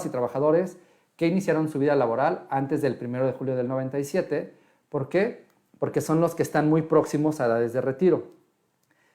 y trabajadores que iniciaron su vida laboral antes del 1 de julio del 97. ¿Por qué? Porque son los que están muy próximos a edades de retiro.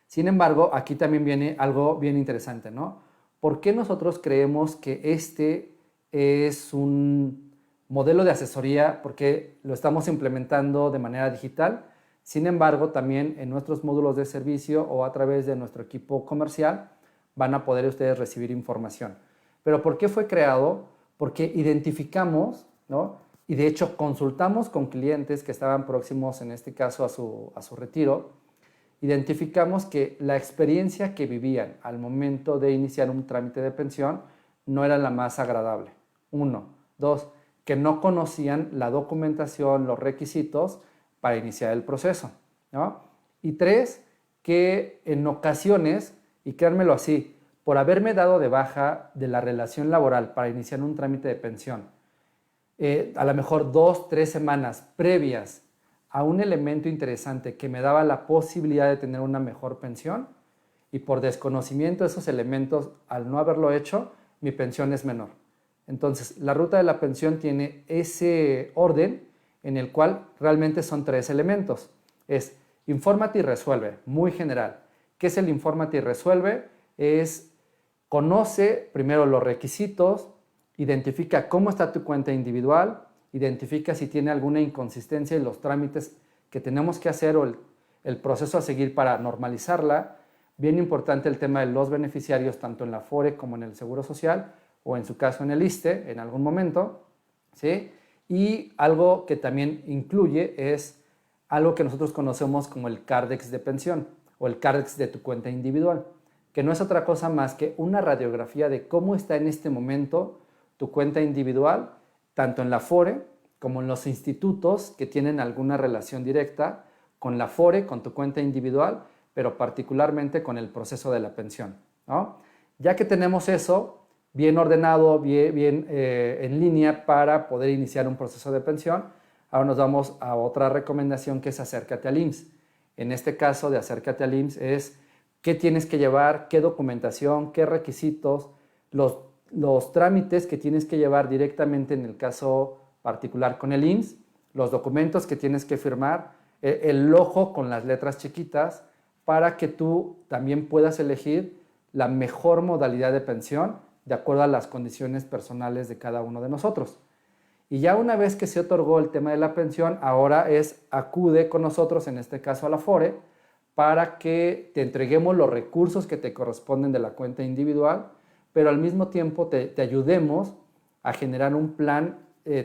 Sin embargo, aquí también viene algo bien interesante, ¿no? ¿Por qué nosotros creemos que este es un modelo de asesoría? Porque lo estamos implementando de manera digital. Sin embargo, también en nuestros módulos de servicio o a través de nuestro equipo comercial van a poder ustedes recibir información. ¿Pero por qué fue creado? Porque identificamos, ¿no?, y de hecho consultamos con clientes que estaban próximos, en este caso, a su retiro. Identificamos que la experiencia que vivían al momento de iniciar un trámite de pensión no era la más agradable. 1. 2. Que no conocían la documentación, los requisitos para iniciar el proceso, ¿no? Y 3. Que en ocasiones, y créanmelo así, por haberme dado de baja de la relación laboral para iniciar un trámite de pensión, a lo mejor 2, 3 semanas previas a un elemento interesante que me daba la posibilidad de tener una mejor pensión, y por desconocimiento de esos elementos, al no haberlo hecho, mi pensión es menor. Entonces, la ruta de la pensión tiene ese orden en el cual realmente son 3 elementos. Es infórmate y resuelve, muy general. ¿Qué es el infórmate y resuelve? Es conoce primero los requisitos, identifica cómo está tu cuenta individual, identifica si tiene alguna inconsistencia en los trámites que tenemos que hacer o el proceso a seguir para normalizarla. Bien importante el tema de los beneficiarios, tanto en la Afore como en el Seguro Social, o en su caso en el ISSSTE, en algún momento, ¿sí? Y algo que también incluye es algo que nosotros conocemos como el CARDEX de pensión o el CARDEX de tu cuenta individual, que no es otra cosa más que una radiografía de cómo está en este momento tu cuenta individual, tanto en la Afore como en los institutos que tienen alguna relación directa con la Afore, con tu cuenta individual, pero particularmente con el proceso de la pensión, ¿no? Ya que tenemos eso bien ordenado, bien en línea para poder iniciar un proceso de pensión, ahora nos vamos a otra recomendación, que es acércate al IMSS. En este caso de acércate al IMSS es qué tienes que llevar, qué documentación, qué requisitos, los trámites que tienes que llevar directamente en el caso particular con el IMSS, los documentos que tienes que firmar, el ojo con las letras chiquitas, para que tú también puedas elegir la mejor modalidad de pensión de acuerdo a las condiciones personales de cada uno de nosotros. Y ya una vez que se otorgó el tema de la pensión, ahora acude con nosotros, en este caso a la Afore, para que te entreguemos los recursos que te corresponden de la cuenta individual, pero al mismo tiempo te ayudemos a generar un plan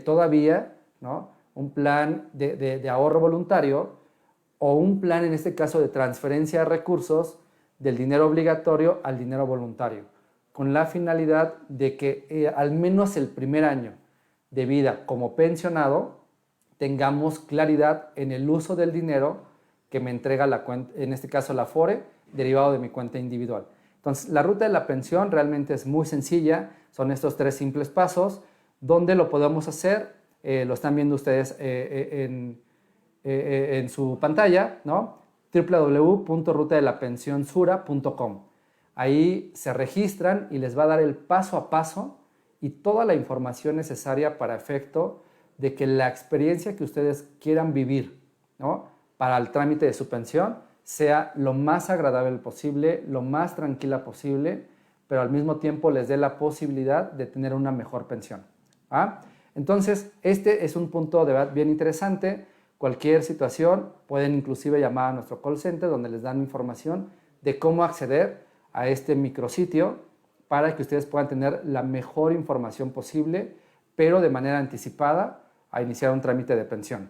todavía, ¿no?, un plan de ahorro voluntario, o un plan, en este caso, de transferencia de recursos del dinero obligatorio al dinero voluntario, con la finalidad de que al menos el primer año de vida como pensionado tengamos claridad en el uso del dinero que me entrega la cuenta, en este caso la Afore, derivado de mi cuenta individual. Entonces, la ruta de la pensión realmente es muy sencilla, son estos 3 simples pasos. ¿Dónde lo podemos hacer? Lo están viendo ustedes en su pantalla, ¿no? www.rutadelapensionsura.com. Ahí se registran y les va a dar el paso a paso y toda la información necesaria para efecto de que la experiencia que ustedes quieran vivir, ¿no?, para el trámite de su pensión sea lo más agradable posible, lo más tranquila posible, pero al mismo tiempo les dé la posibilidad de tener una mejor pensión. ¿Ah? Entonces, este es un punto de verdad bien interesante. Cualquier situación pueden inclusive llamar a nuestro call center, donde les dan información de cómo acceder a este micrositio para que ustedes puedan tener la mejor información posible, pero de manera anticipada a iniciar un trámite de pensión.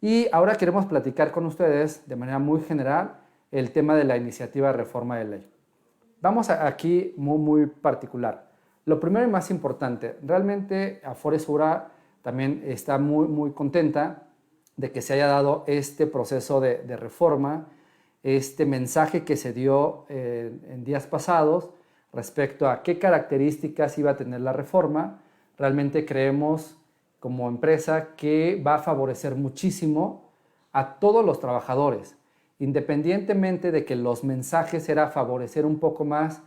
Y ahora queremos platicar con ustedes de manera muy general el tema de la iniciativa de reforma de ley. Vamos aquí muy particular. Lo primero y más importante, realmente Afore Sura también está muy contenta de que se haya dado este proceso de reforma, este mensaje que se dio en días pasados respecto a qué características iba a tener la reforma. Realmente creemos como empresa que va a favorecer muchísimo a todos los trabajadores, independientemente de que los mensajes era favorecer un poco más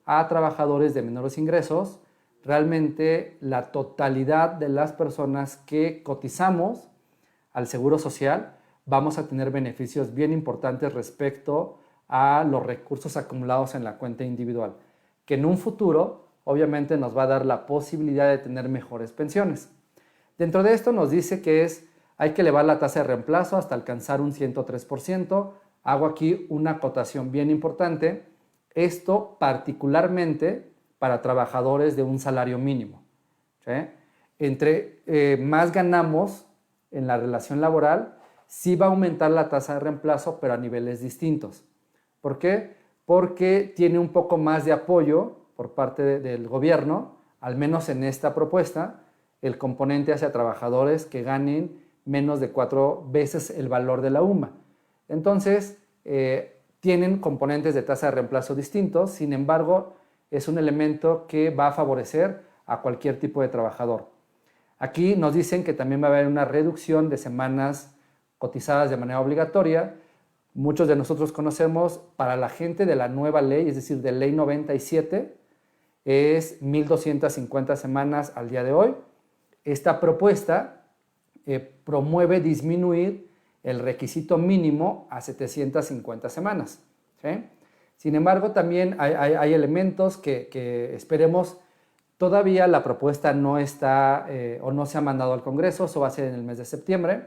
a trabajadores de menores ingresos. Realmente la totalidad de las personas que cotizamos al Seguro Social vamos a tener beneficios bien importantes respecto a los recursos acumulados en la cuenta individual, que en un futuro obviamente nos va a dar la posibilidad de tener mejores pensiones. Dentro de esto nos dice que hay que elevar la tasa de reemplazo hasta alcanzar un 103%. Hago aquí una acotación bien importante. Esto particularmente para trabajadores de un salario mínimo, ¿sí? Entre más ganamos en la relación laboral, sí va a aumentar la tasa de reemplazo, pero a niveles distintos. ¿Por qué? Porque tiene un poco más de apoyo por parte del gobierno, al menos en esta propuesta, el componente hacia trabajadores que ganen menos de 4 veces el valor de la UMA. Entonces, tienen componentes de tasa de reemplazo distintos, sin embargo, es un elemento que va a favorecer a cualquier tipo de trabajador. Aquí nos dicen que también va a haber una reducción de semanas cotizadas de manera obligatoria. Muchos de nosotros conocemos, para la gente de la nueva ley, es decir, de ley 97, es 1,250 semanas al día de hoy. Esta propuesta promueve disminuir el requisito mínimo a 750 semanas, ¿sí? Sin embargo, también hay elementos que esperemos. Todavía la propuesta no está o no se ha mandado al Congreso, eso va a ser en el mes de septiembre.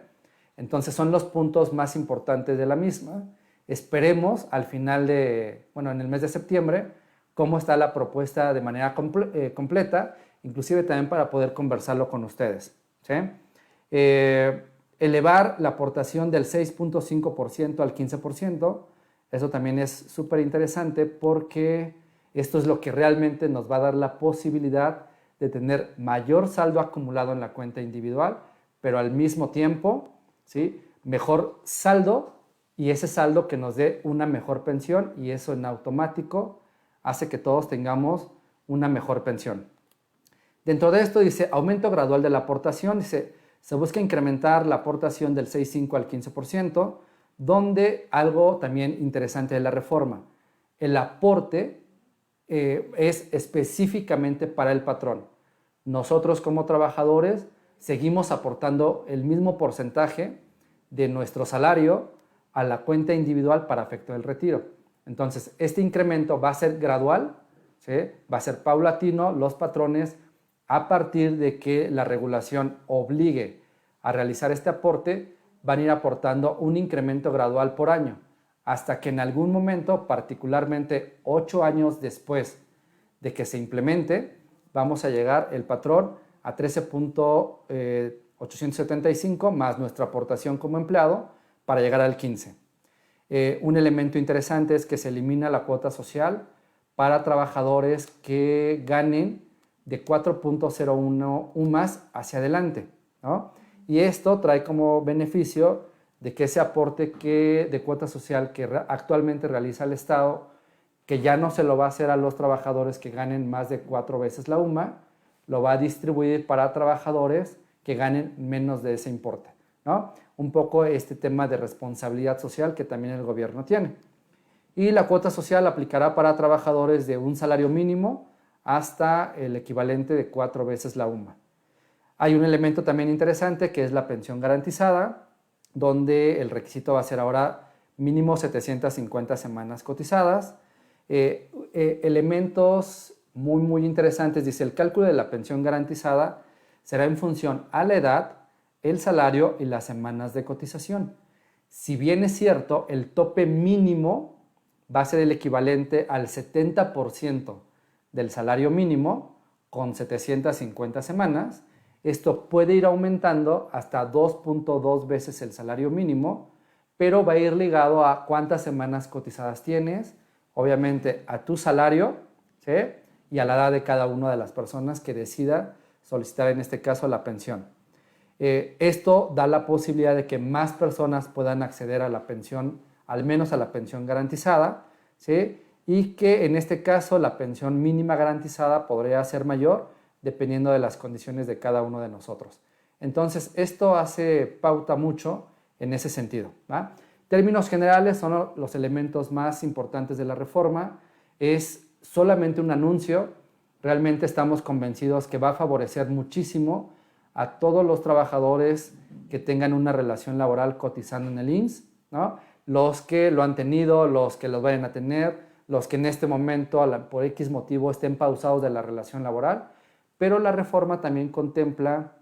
Entonces son los puntos más importantes de la misma. Esperemos al final en el mes de septiembre, cómo está la propuesta de manera completa, inclusive también para poder conversarlo con ustedes, ¿sí? Elevar la aportación del 6.5% al 15%, eso también es súper interesante porque esto es lo que realmente nos va a dar la posibilidad de tener mayor saldo acumulado en la cuenta individual, pero al mismo tiempo, ¿sí?, mejor saldo, y ese saldo que nos dé una mejor pensión, y eso en automático hace que todos tengamos una mejor pensión. Dentro de esto dice aumento gradual de la aportación, dice se busca incrementar la aportación del 6.5 al 15%, donde algo también interesante de la reforma, el aporte es específicamente para el patrón. Nosotros como trabajadores seguimos aportando el mismo porcentaje de nuestro salario a la cuenta individual para efecto del retiro. Entonces, este incremento va a ser gradual, ¿sí?, va a ser paulatino. Los patrones, a partir de que la regulación obligue a realizar este aporte, van a ir aportando un incremento gradual por año, hasta que en algún momento, particularmente 8 años después de que se implemente, vamos a llegar el patrón a 13.875 más nuestra aportación como empleado para llegar al 15. Un elemento interesante es que se elimina la cuota social para trabajadores que ganen de 4.01 UMAS hacia adelante, ¿no? Y esto trae como beneficio de que ese aporte de cuota social que actualmente realiza el Estado, que ya no se lo va a hacer a los trabajadores que ganen más de 4 veces la UMA, lo va a distribuir para trabajadores que ganen menos de ese importe, ¿no? Un poco este tema de responsabilidad social que también el gobierno tiene. Y la cuota social aplicará para trabajadores de un salario mínimo hasta el equivalente de 4 veces la UMA. Hay un elemento también interesante que es la pensión garantizada, donde el requisito va a ser ahora mínimo 750 semanas cotizadas. Elementos muy interesantes, dice el cálculo de la pensión garantizada será en función a la edad, el salario y las semanas de cotización. Si bien es cierto, el tope mínimo va a ser el equivalente al 70% del salario mínimo con 750 semanas, esto puede ir aumentando hasta 2.2 veces el salario mínimo, pero va a ir ligado a cuántas semanas cotizadas tienes, obviamente a tu salario, ¿sí?, y a la edad de cada una de las personas que decida solicitar en este caso la pensión. Esto da la posibilidad de que más personas puedan acceder a la pensión, al menos a la pensión garantizada, ¿sí? Y que en este caso la pensión mínima garantizada podría ser mayor dependiendo de las condiciones de cada uno de nosotros. Entonces, esto hace pauta mucho en ese sentido, ¿va? Términos generales son los elementos más importantes de la reforma. Es solamente un anuncio. Realmente estamos convencidos que va a favorecer muchísimo a todos los trabajadores que tengan una relación laboral cotizando en el IMSS, ¿no? Los que lo han tenido, los que los vayan a tener, los que en este momento por X motivo estén pausados de la relación laboral, pero la reforma también contempla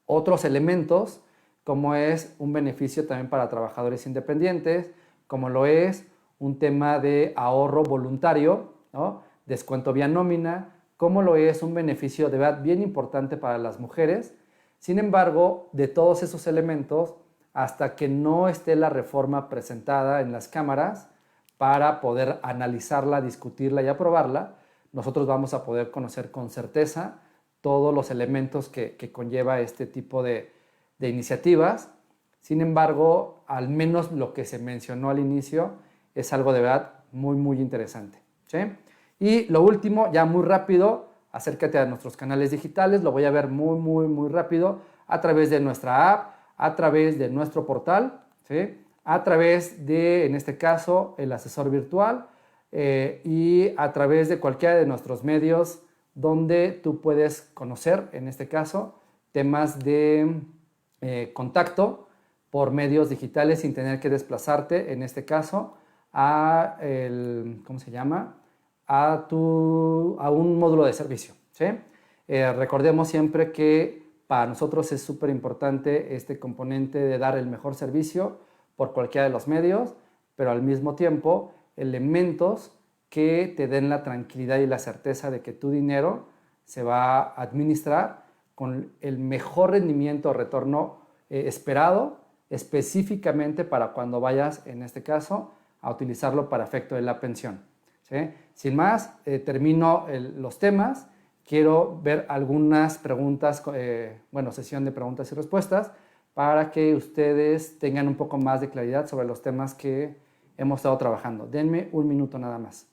otros elementos como es un beneficio también para trabajadores independientes, como lo es un tema de ahorro voluntario, ¿no? Descuento vía nómina, como lo es un beneficio de verdad bien importante para las mujeres. Sin embargo, de todos esos elementos, hasta que no esté la reforma presentada en las cámaras para poder analizarla, discutirla y aprobarla, nosotros vamos a poder conocer con certeza todos los elementos que conlleva este tipo de iniciativas. Sin embargo, al menos lo que se mencionó al inicio es algo de verdad muy, muy interesante, ¿sí? Y lo último, ya muy rápido, acércate a nuestros canales digitales, lo voy a ver muy, muy, muy rápido a través de nuestra app, a través de nuestro portal, ¿sí? A través de, en este caso, el asesor virtual y a través de cualquiera de nuestros medios donde tú puedes conocer, en este caso, temas de contacto por medios digitales sin tener que desplazarte, en este caso, ¿cómo se llama? A un módulo de servicio, ¿sí? Recordemos siempre que para nosotros es súper importante este componente de dar el mejor servicio por cualquiera de los medios, pero al mismo tiempo elementos que te den la tranquilidad y la certeza de que tu dinero se va a administrar con el mejor rendimiento o retorno esperado, específicamente para cuando vayas, en este caso, a utilizarlo para efecto de la pensión, ¿sí? Sin más, termino los temas. Quiero ver algunas preguntas, sesión de preguntas y respuestas para que ustedes tengan un poco más de claridad sobre los temas que hemos estado trabajando. Denme un minuto nada más.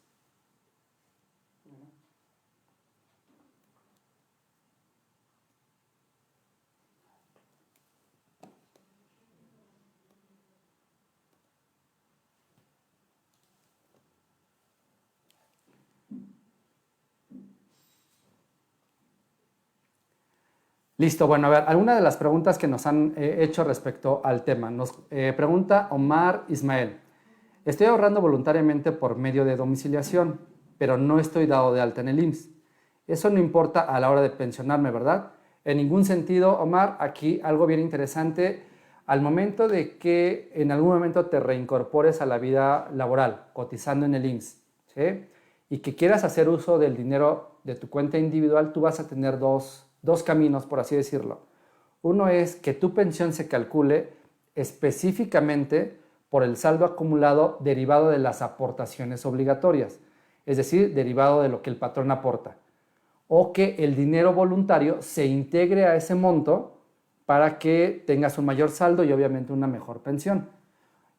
Listo, bueno, a ver, algunas de las preguntas que nos han hecho respecto al tema. Nos pregunta Omar Ismael. Estoy ahorrando voluntariamente por medio de domiciliación, pero no estoy dado de alta en el IMSS. Eso no importa a la hora de pensionarme, ¿verdad? En ningún sentido, Omar, aquí algo bien interesante. Al momento de que en algún momento te reincorpores a la vida laboral, cotizando en el IMSS, ¿sí? Y que quieras hacer uso del dinero de tu cuenta individual, tú vas a tener dos caminos, por así decirlo. Uno es que tu pensión se calcule específicamente por el saldo acumulado derivado de las aportaciones obligatorias, es decir, derivado de lo que el patrón aporta, o que el dinero voluntario se integre a ese monto para que tengas un mayor saldo y obviamente una mejor pensión.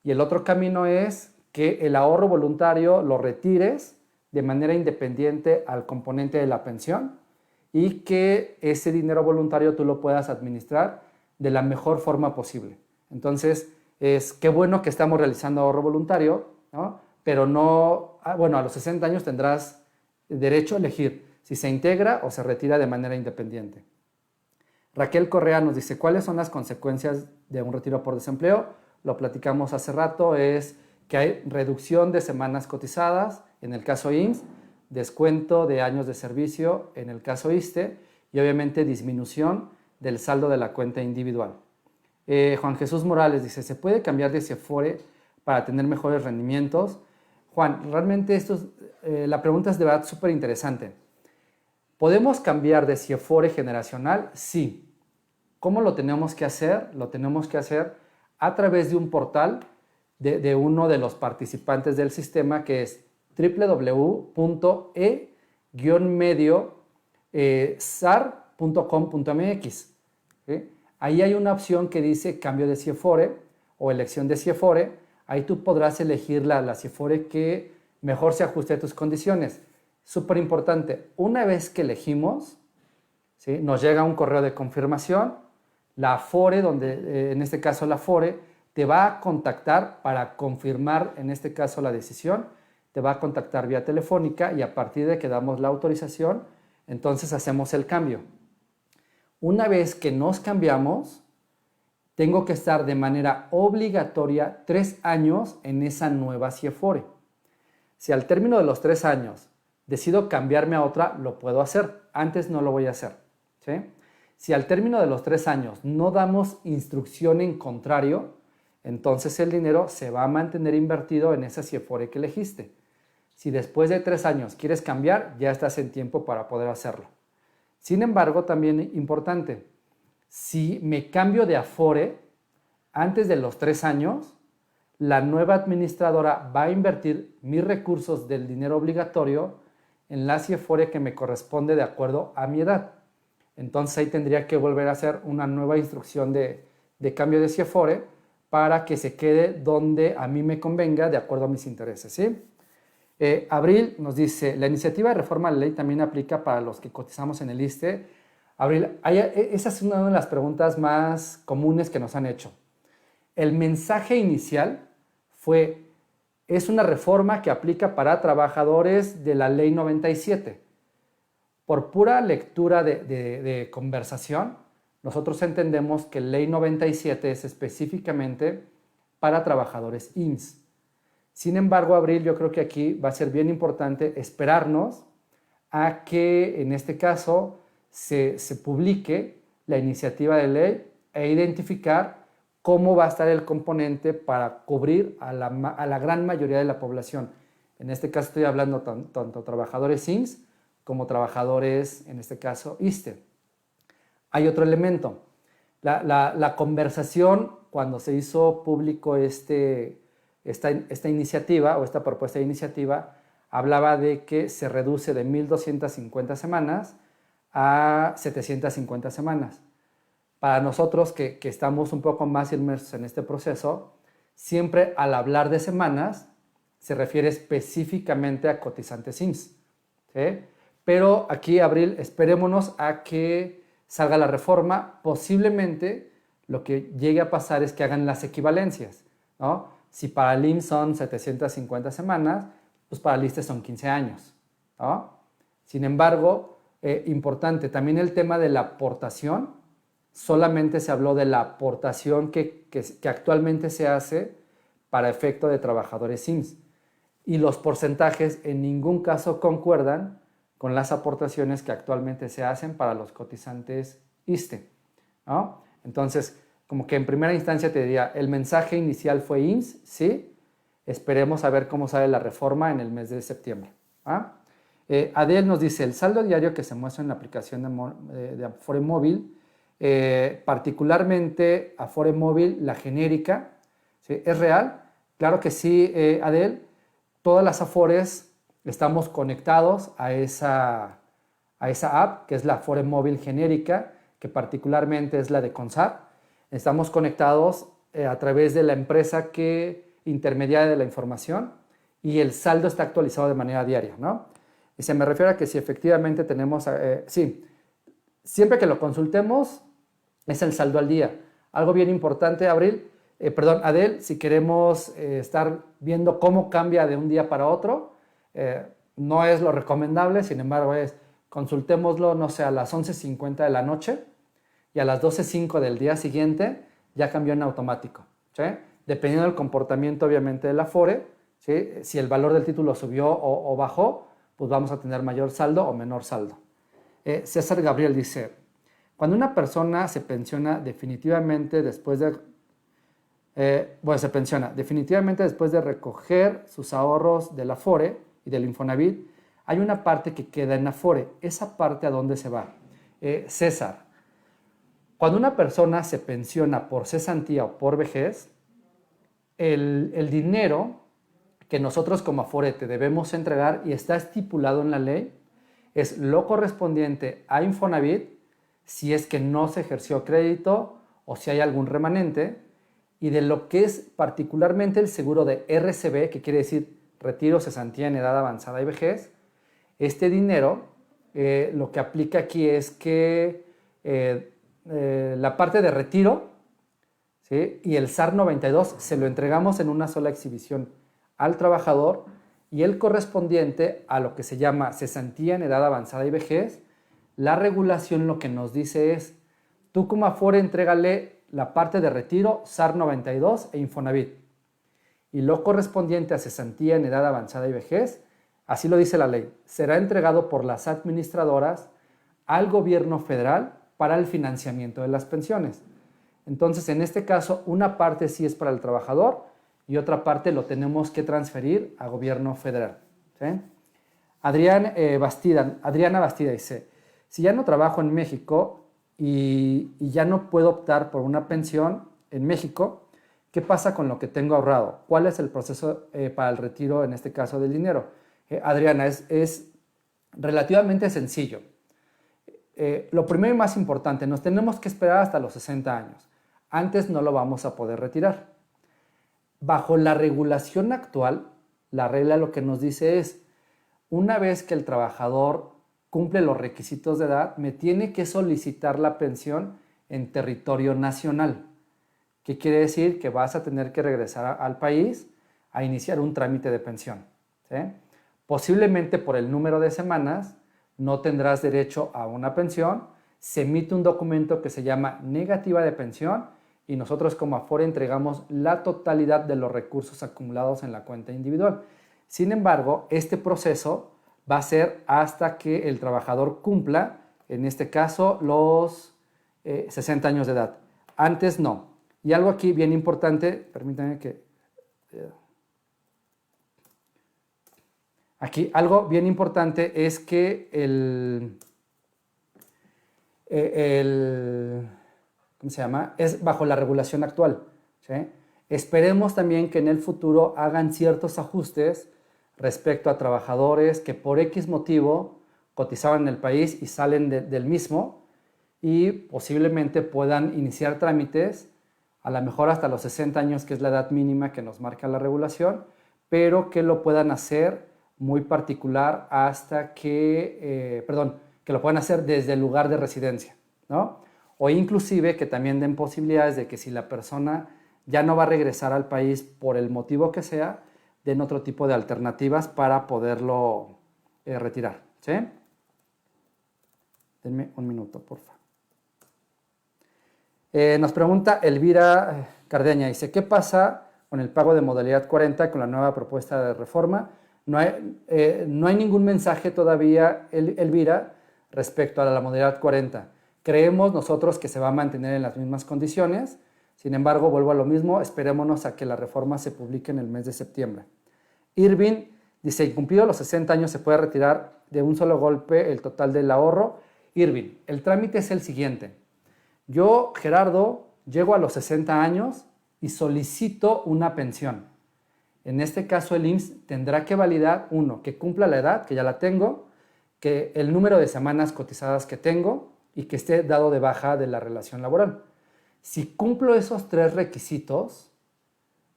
Y el otro camino es que el ahorro voluntario lo retires de manera independiente al componente de la pensión y que ese dinero voluntario tú lo puedas administrar de la mejor forma posible. Entonces, qué bueno que estamos realizando ahorro voluntario, ¿no? Pero no, a los 60 años tendrás derecho a elegir si se integra o se retira de manera independiente. Raquel Correa nos dice, ¿cuáles son las consecuencias de un retiro por desempleo? Lo platicamos hace rato, es que hay reducción de semanas cotizadas, en el caso IMSS, descuento de años de servicio en el caso ISSSTE y obviamente disminución del saldo de la cuenta individual. Juan Jesús Morales dice, ¿se puede cambiar de CIEFORE para tener mejores rendimientos? Juan, realmente la pregunta es de verdad súper interesante. ¿Podemos cambiar de CIEFORE generacional? Sí. ¿Cómo lo tenemos que hacer? Lo tenemos que hacer a través de un portal de uno de los participantes del sistema que es www.e-medio-sar.com.mx. ¿Sí? ahí hay una opción que dice cambio de CIEFORE o elección de CIEFORE. Ahí tú podrás elegir la CIEFORE que mejor se ajuste a tus condiciones. Súper importante, una vez que elegimos, ¿sí?, nos llega un correo de confirmación. La Afore, en este caso la Afore, te va a contactar para confirmar, en este caso, la decisión. Te va a contactar vía telefónica y a partir de que damos la autorización, entonces hacemos el cambio. Una vez que nos cambiamos, tengo que estar de manera obligatoria 3 años en esa nueva CIEFORE. Si al término de los 3 años decido cambiarme a otra, lo puedo hacer. Antes no lo voy a hacer, ¿sí? Si al término de los 3 años no damos instrucción en contrario, entonces el dinero se va a mantener invertido en esa CIEFORE que elegiste. Si después de 3 años quieres cambiar, ya estás en tiempo para poder hacerlo. Sin embargo, también importante, si me cambio de Afore antes de los 3 años, la nueva administradora va a invertir mis recursos del dinero obligatorio en la CIEFORE que me corresponde de acuerdo a mi edad. Entonces ahí tendría que volver a hacer una nueva instrucción de cambio de CIEFORE para que se quede donde a mí me convenga de acuerdo a mis intereses, ¿sí? Abril nos dice, la iniciativa de reforma de ley también aplica para los que cotizamos en el ISSSTE. Abril, esa es una de las preguntas más comunes que nos han hecho. El mensaje inicial es una reforma que aplica para trabajadores de la ley 97. Por pura lectura de conversación, nosotros entendemos que ley 97 es específicamente para trabajadores IMSS. Sin embargo, Abril, yo creo que aquí va a ser bien importante esperarnos a que en este caso se publique la iniciativa de ley e identificar cómo va a estar el componente para cubrir a la gran mayoría de la población. En este caso estoy hablando tanto trabajadores IMSS como trabajadores, en este caso, ISSSTE. Hay otro elemento. La conversación, cuando se hizo público esta iniciativa o esta propuesta de iniciativa, hablaba de que se reduce de 1,250 semanas a 750 semanas. Para nosotros que estamos un poco más inmersos en este proceso, siempre al hablar de semanas se refiere específicamente a cotizantes IMSS, ¿sí? Pero aquí, Abril, esperémonos a que salga la reforma. Posiblemente lo que llegue a pasar es que hagan las equivalencias, ¿no? Si para el IMSS son 750 semanas, pues para el ISSSTE son 15 años, ¿no? Sin embargo, importante, también el tema de la aportación, solamente se habló de la aportación que actualmente se hace para efecto de trabajadores IMSS. Y los porcentajes en ningún caso concuerdan con las aportaciones que actualmente se hacen para los cotizantes ISSSTE, ¿no? Entonces, como que en primera instancia te diría, el mensaje inicial fue IMSS, sí, esperemos a ver cómo sale la reforma en el mes de septiembre. ¿Ah? Adel nos dice, el saldo diario que se muestra en la aplicación de Afore Móvil, particularmente Afore Móvil, la genérica, ¿sí?, ¿es real? Claro que sí, Adel, todas las Afores estamos conectados a esa app, que es la Afore Móvil genérica, que particularmente es la de CONSAR. Estamos conectados a través de la empresa intermediaria de la información y el saldo está actualizado de manera diaria, ¿no? Y se me refiere a que si efectivamente tenemos, sí, siempre que lo consultemos es el saldo al día. Algo bien importante, Adel, si queremos estar viendo cómo cambia de un día para otro, no es lo recomendable, sin embargo consultémoslo, no sé, a las 11:50 de la noche y a las 12:05 del día siguiente ya cambió en automático, ¿sí? Dependiendo del comportamiento obviamente del Afore, ¿sí?, si el valor del título subió o bajó, pues vamos a tener mayor saldo o menor saldo. César Gabriel dice, cuando una persona se pensiona definitivamente después de recoger sus ahorros del Afore y del Infonavit, hay una parte que queda en Afore. ¿Esa parte a dónde se va? César, cuando una persona se pensiona por cesantía o por vejez, el dinero que nosotros como Afore te debemos entregar y está estipulado en la ley es lo correspondiente a Infonavit si es que no se ejerció crédito o si hay algún remanente, y de lo que es particularmente el seguro de RCB, que quiere decir retiro, cesantía en edad avanzada y vejez. Este dinero, lo que aplica aquí es que la parte de retiro, ¿sí?, y el SAR 92 se lo entregamos en una sola exhibición al trabajador, y el correspondiente a lo que se llama cesantía en edad avanzada y vejez, la regulación lo que nos dice es, tú como Afore entrégale la parte de retiro, SAR 92 e Infonavit. Y lo correspondiente a cesantía en edad avanzada y vejez, así lo dice la ley, será entregado por las administradoras al gobierno federal para el financiamiento de las pensiones. Entonces, en este caso, una parte sí es para el trabajador y otra parte lo tenemos que transferir a gobierno federal, ¿sí? Adriana Bastida dice, si ya no trabajo en México y ya no puedo optar por una pensión en México, ¿qué pasa con lo que tengo ahorrado? ¿Cuál es el proceso para el retiro, en este caso, del dinero? Adriana, es relativamente sencillo. Lo primero y más importante, nos tenemos que esperar hasta los 60 años. Antes no lo vamos a poder retirar. Bajo la regulación actual, la regla lo que nos dice es, una vez que el trabajador cumple los requisitos de edad, me tiene que solicitar la pensión en territorio nacional. ¿Qué quiere decir? Que vas a tener que regresar al país a iniciar un trámite de pensión, ¿sí? Posiblemente por el número de semanas no tendrás derecho a una pensión, se emite un documento que se llama negativa de pensión y nosotros como Afore entregamos la totalidad de los recursos acumulados en la cuenta individual. Sin embargo, este proceso va a ser hasta que el trabajador cumpla, en este caso, los 60 años de edad. Antes no. Y algo aquí bien importante, permítanme que... Aquí algo bien importante es que ¿cómo se llama? Es bajo la regulación actual, ¿sí? Esperemos también que en el futuro hagan ciertos ajustes respecto a trabajadores que por X motivo cotizaban en el país y salen del mismo y posiblemente puedan iniciar trámites a lo mejor hasta los 60 años, que es la edad mínima que nos marca la regulación, pero que lo puedan hacer muy particular hasta que, que lo puedan hacer desde el lugar de residencia, ¿no? O inclusive que también den posibilidades de que si la persona ya no va a regresar al país por el motivo que sea, den otro tipo de alternativas para poderlo retirar, ¿sí? Denme un minuto, por favor. Nos pregunta Elvira Cardeña, dice, ¿qué pasa con el pago de modalidad 40 con la nueva propuesta de reforma? No hay ningún mensaje todavía, Elvira, respecto a la modalidad 40. Creemos nosotros que se va a mantener en las mismas condiciones. Sin embargo, vuelvo a lo mismo, esperémonos a que la reforma se publique en el mes de septiembre. Irving dice, incumplido los 60 años se puede retirar de un solo golpe el total del ahorro. Irving, el trámite es el siguiente. Yo, Gerardo, llego a los 60 años y solicito una pensión. En este caso, el IMSS tendrá que validar, uno, que cumpla la edad, que ya la tengo, que el número de semanas cotizadas que tengo y que esté dado de baja de la relación laboral. Si cumplo esos tres requisitos,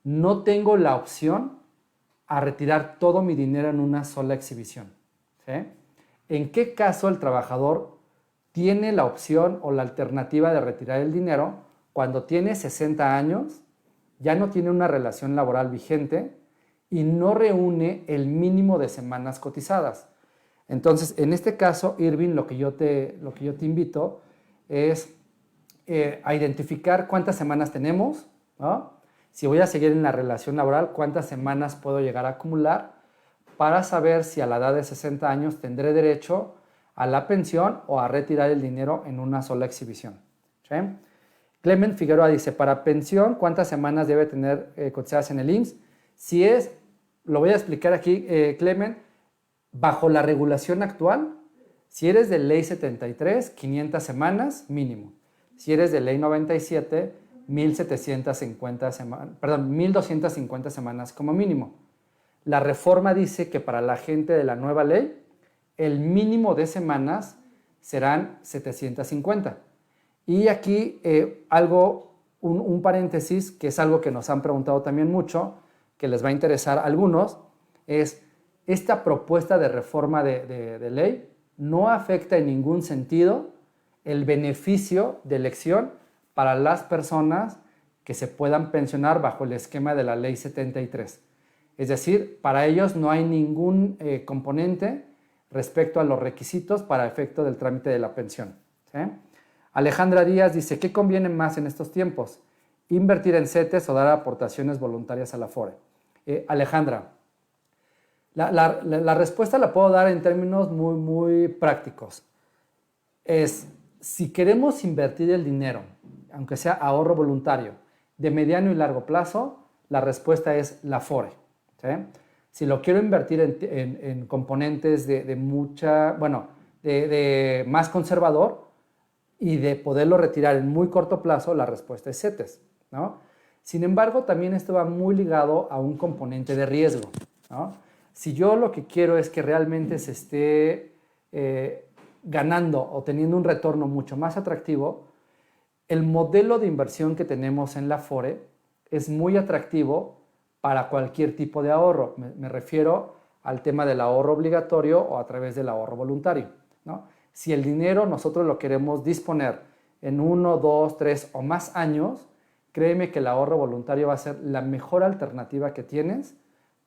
no tengo la opción a retirar todo mi dinero en una sola exhibición, ¿sí? ¿En qué caso el trabajador tiene la opción o la alternativa de retirar el dinero cuando tiene 60 años, ya no tiene una relación laboral vigente y no reúne el mínimo de semanas cotizadas? Entonces, en este caso, Irving, lo que yo te invito es a identificar cuántas semanas tenemos, ¿no? Si voy a seguir en la relación laboral, cuántas semanas puedo llegar a acumular para saber si a la edad de 60 años tendré derecho a la pensión o a retirar el dinero en una sola exhibición, ¿sí? Clement Figueroa dice, para pensión, ¿cuántas semanas debe tener cotizadas en el IMSS? Si es, lo voy a explicar aquí, Clement, bajo la regulación actual, si eres de ley 73, 500 semanas mínimo. Si eres de ley 97, 1,250 semanas como mínimo. La reforma dice que para la gente de la nueva ley, el mínimo de semanas serán 750. Y aquí un paréntesis, que es algo que nos han preguntado también mucho, que les va a interesar a algunos, es esta propuesta de reforma de ley no afecta en ningún sentido el beneficio de elección para las personas que se puedan pensionar bajo el esquema de la ley 73. Es decir, para ellos no hay ningún componente respecto a los requisitos para efecto del trámite de la pensión, ¿sí? Alejandra Díaz dice, ¿qué conviene más en estos tiempos? ¿Invertir en CETES o dar aportaciones voluntarias a la Afore? Alejandra, la respuesta la puedo dar en términos muy prácticos. Si queremos invertir el dinero, aunque sea ahorro voluntario, de mediano y largo plazo, la respuesta es la Afore, ¿sí? Si lo quiero invertir en componentes de más conservador y de poderlo retirar en muy corto plazo, la respuesta es CETES, ¿no? Sin embargo, también esto va muy ligado a un componente de riesgo, ¿no? Si yo lo que quiero es que realmente se esté ganando o teniendo un retorno mucho más atractivo, el modelo de inversión que tenemos en la Afore es muy atractivo para cualquier tipo de ahorro. Me refiero al tema del ahorro obligatorio o a través del ahorro voluntario, ¿no? Si el dinero nosotros lo queremos disponer en 1, 2, 3 o más años, créeme que el ahorro voluntario va a ser la mejor alternativa que tienes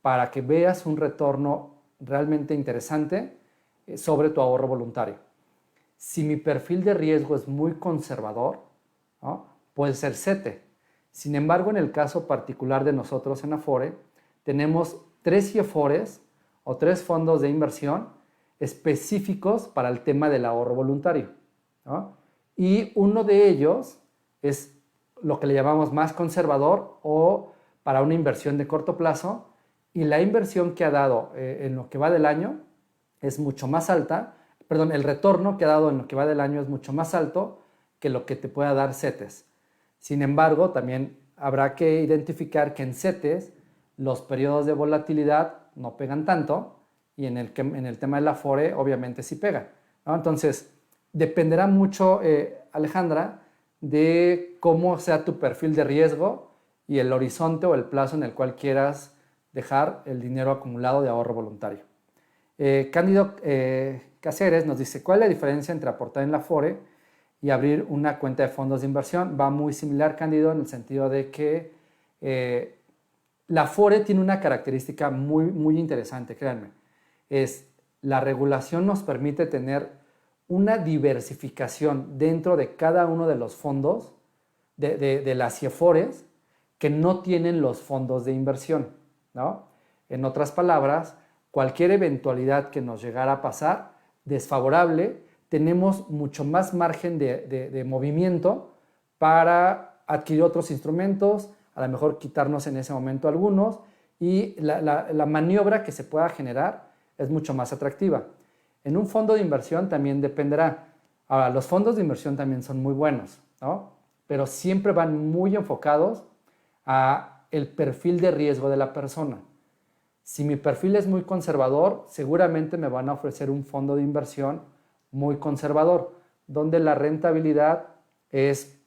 para que veas un retorno realmente interesante sobre tu ahorro voluntario. Si mi perfil de riesgo es muy conservador, ¿no?, puede ser CETE. Sin embargo, en el caso particular de nosotros en Afore, tenemos 3 IEFORES o 3 fondos de inversión específicos para el tema del ahorro voluntario, ¿no? Y uno de ellos es lo que le llamamos más conservador o para una inversión de corto plazo, y la inversión que ha dado en lo que va del año es mucho más alta, perdón, el retorno que ha dado en lo que va del año es mucho más alto que lo que te pueda dar CETES. Sin embargo, también habrá que identificar que en CETES los periodos de volatilidad no pegan tanto y en el tema de la Afore obviamente sí pega, ¿no? Entonces, dependerá mucho, Alejandra, de cómo sea tu perfil de riesgo y el horizonte o el plazo en el cual quieras dejar el dinero acumulado de ahorro voluntario. Cándido Cáceres nos dice, ¿cuál es la diferencia entre aportar en la Afore y abrir una cuenta de fondos de inversión? Va muy similar, Cándido, en el sentido de que la Afore tiene una característica muy interesante, créanme. La regulación nos permite tener una diversificación dentro de cada uno de los fondos de las IEFORES que no tienen los fondos de inversión, ¿no? En otras palabras, cualquier eventualidad que nos llegara a pasar desfavorable, tenemos mucho más margen de movimiento para adquirir otros instrumentos, a lo mejor quitarnos en ese momento algunos, y la maniobra que se pueda generar es mucho más atractiva. En un fondo de inversión también dependerá. Ahora, los fondos de inversión también son muy buenos, ¿no? Pero siempre van muy enfocados a el perfil de riesgo de la persona. Si mi perfil es muy conservador, seguramente me van a ofrecer un fondo de inversión muy conservador, donde la rentabilidad es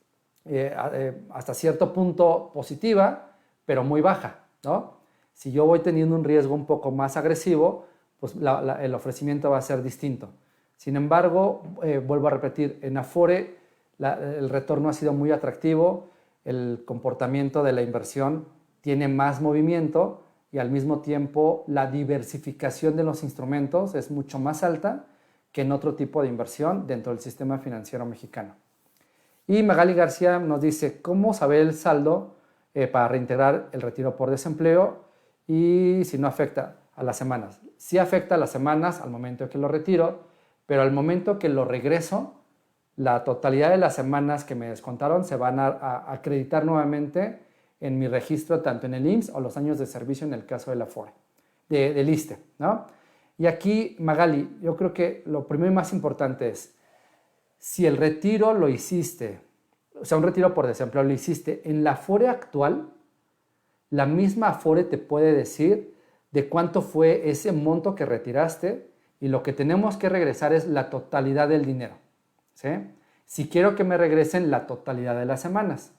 hasta cierto punto positiva, pero muy baja, ¿no? Si yo voy teniendo un riesgo un poco más agresivo, pues el ofrecimiento va a ser distinto. Sin embargo, vuelvo a repetir, en Afore el retorno ha sido muy atractivo, el comportamiento de la inversión tiene más movimiento y al mismo tiempo la diversificación de los instrumentos es mucho más alta que en otro tipo de inversión dentro del sistema financiero mexicano. Y Magali García nos dice, ¿cómo saber el saldo para reintegrar el retiro por desempleo y si no afecta a las semanas? Sí afecta a las semanas al momento que lo retiro, pero al momento que lo regreso, la totalidad de las semanas que me descontaron se van a acreditar nuevamente en mi registro, tanto en el IMSS o los años de servicio en el caso de la Afore, del ISSSTE, ¿no? Y aquí, Magali, yo creo que lo primero y más importante es, si el retiro lo hiciste, o sea, un retiro por desempleo lo hiciste en la Afore actual, la misma Afore te puede decir de cuánto fue ese monto que retiraste y lo que tenemos que regresar es la totalidad del dinero, ¿sí? si quiero que me regresen la totalidad de las semanas.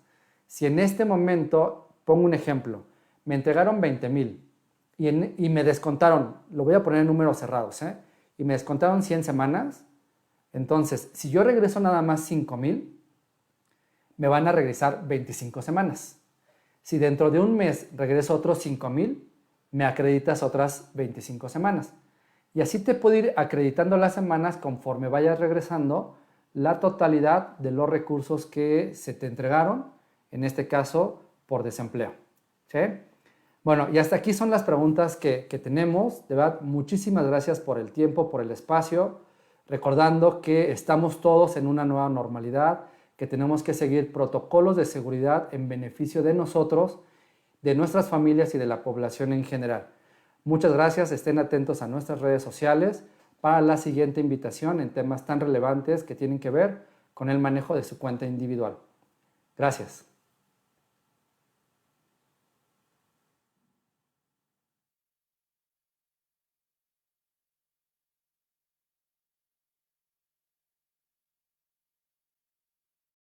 Si en este momento, pongo un ejemplo, me entregaron 20,000 y me descontaron, lo voy a poner en números cerrados, y me descontaron 100 semanas, entonces, si yo regreso nada más 5,000, me van a regresar 25 semanas. Si dentro de un mes regreso otros 5,000, me acreditas otras 25 semanas. Y así te puedo ir acreditando las semanas conforme vayas regresando la totalidad de los recursos que se te entregaron, en este caso por desempleo. ¿Sí? Bueno, y hasta aquí son las preguntas que tenemos. De verdad, muchísimas gracias por el tiempo, por el espacio. Recordando que estamos todos en una nueva normalidad, que tenemos que seguir protocolos de seguridad en beneficio de nosotros, de nuestras familias y de la población en general. Muchas gracias, estén atentos a nuestras redes sociales para la siguiente invitación en temas tan relevantes que tienen que ver con el manejo de su cuenta individual. Gracias.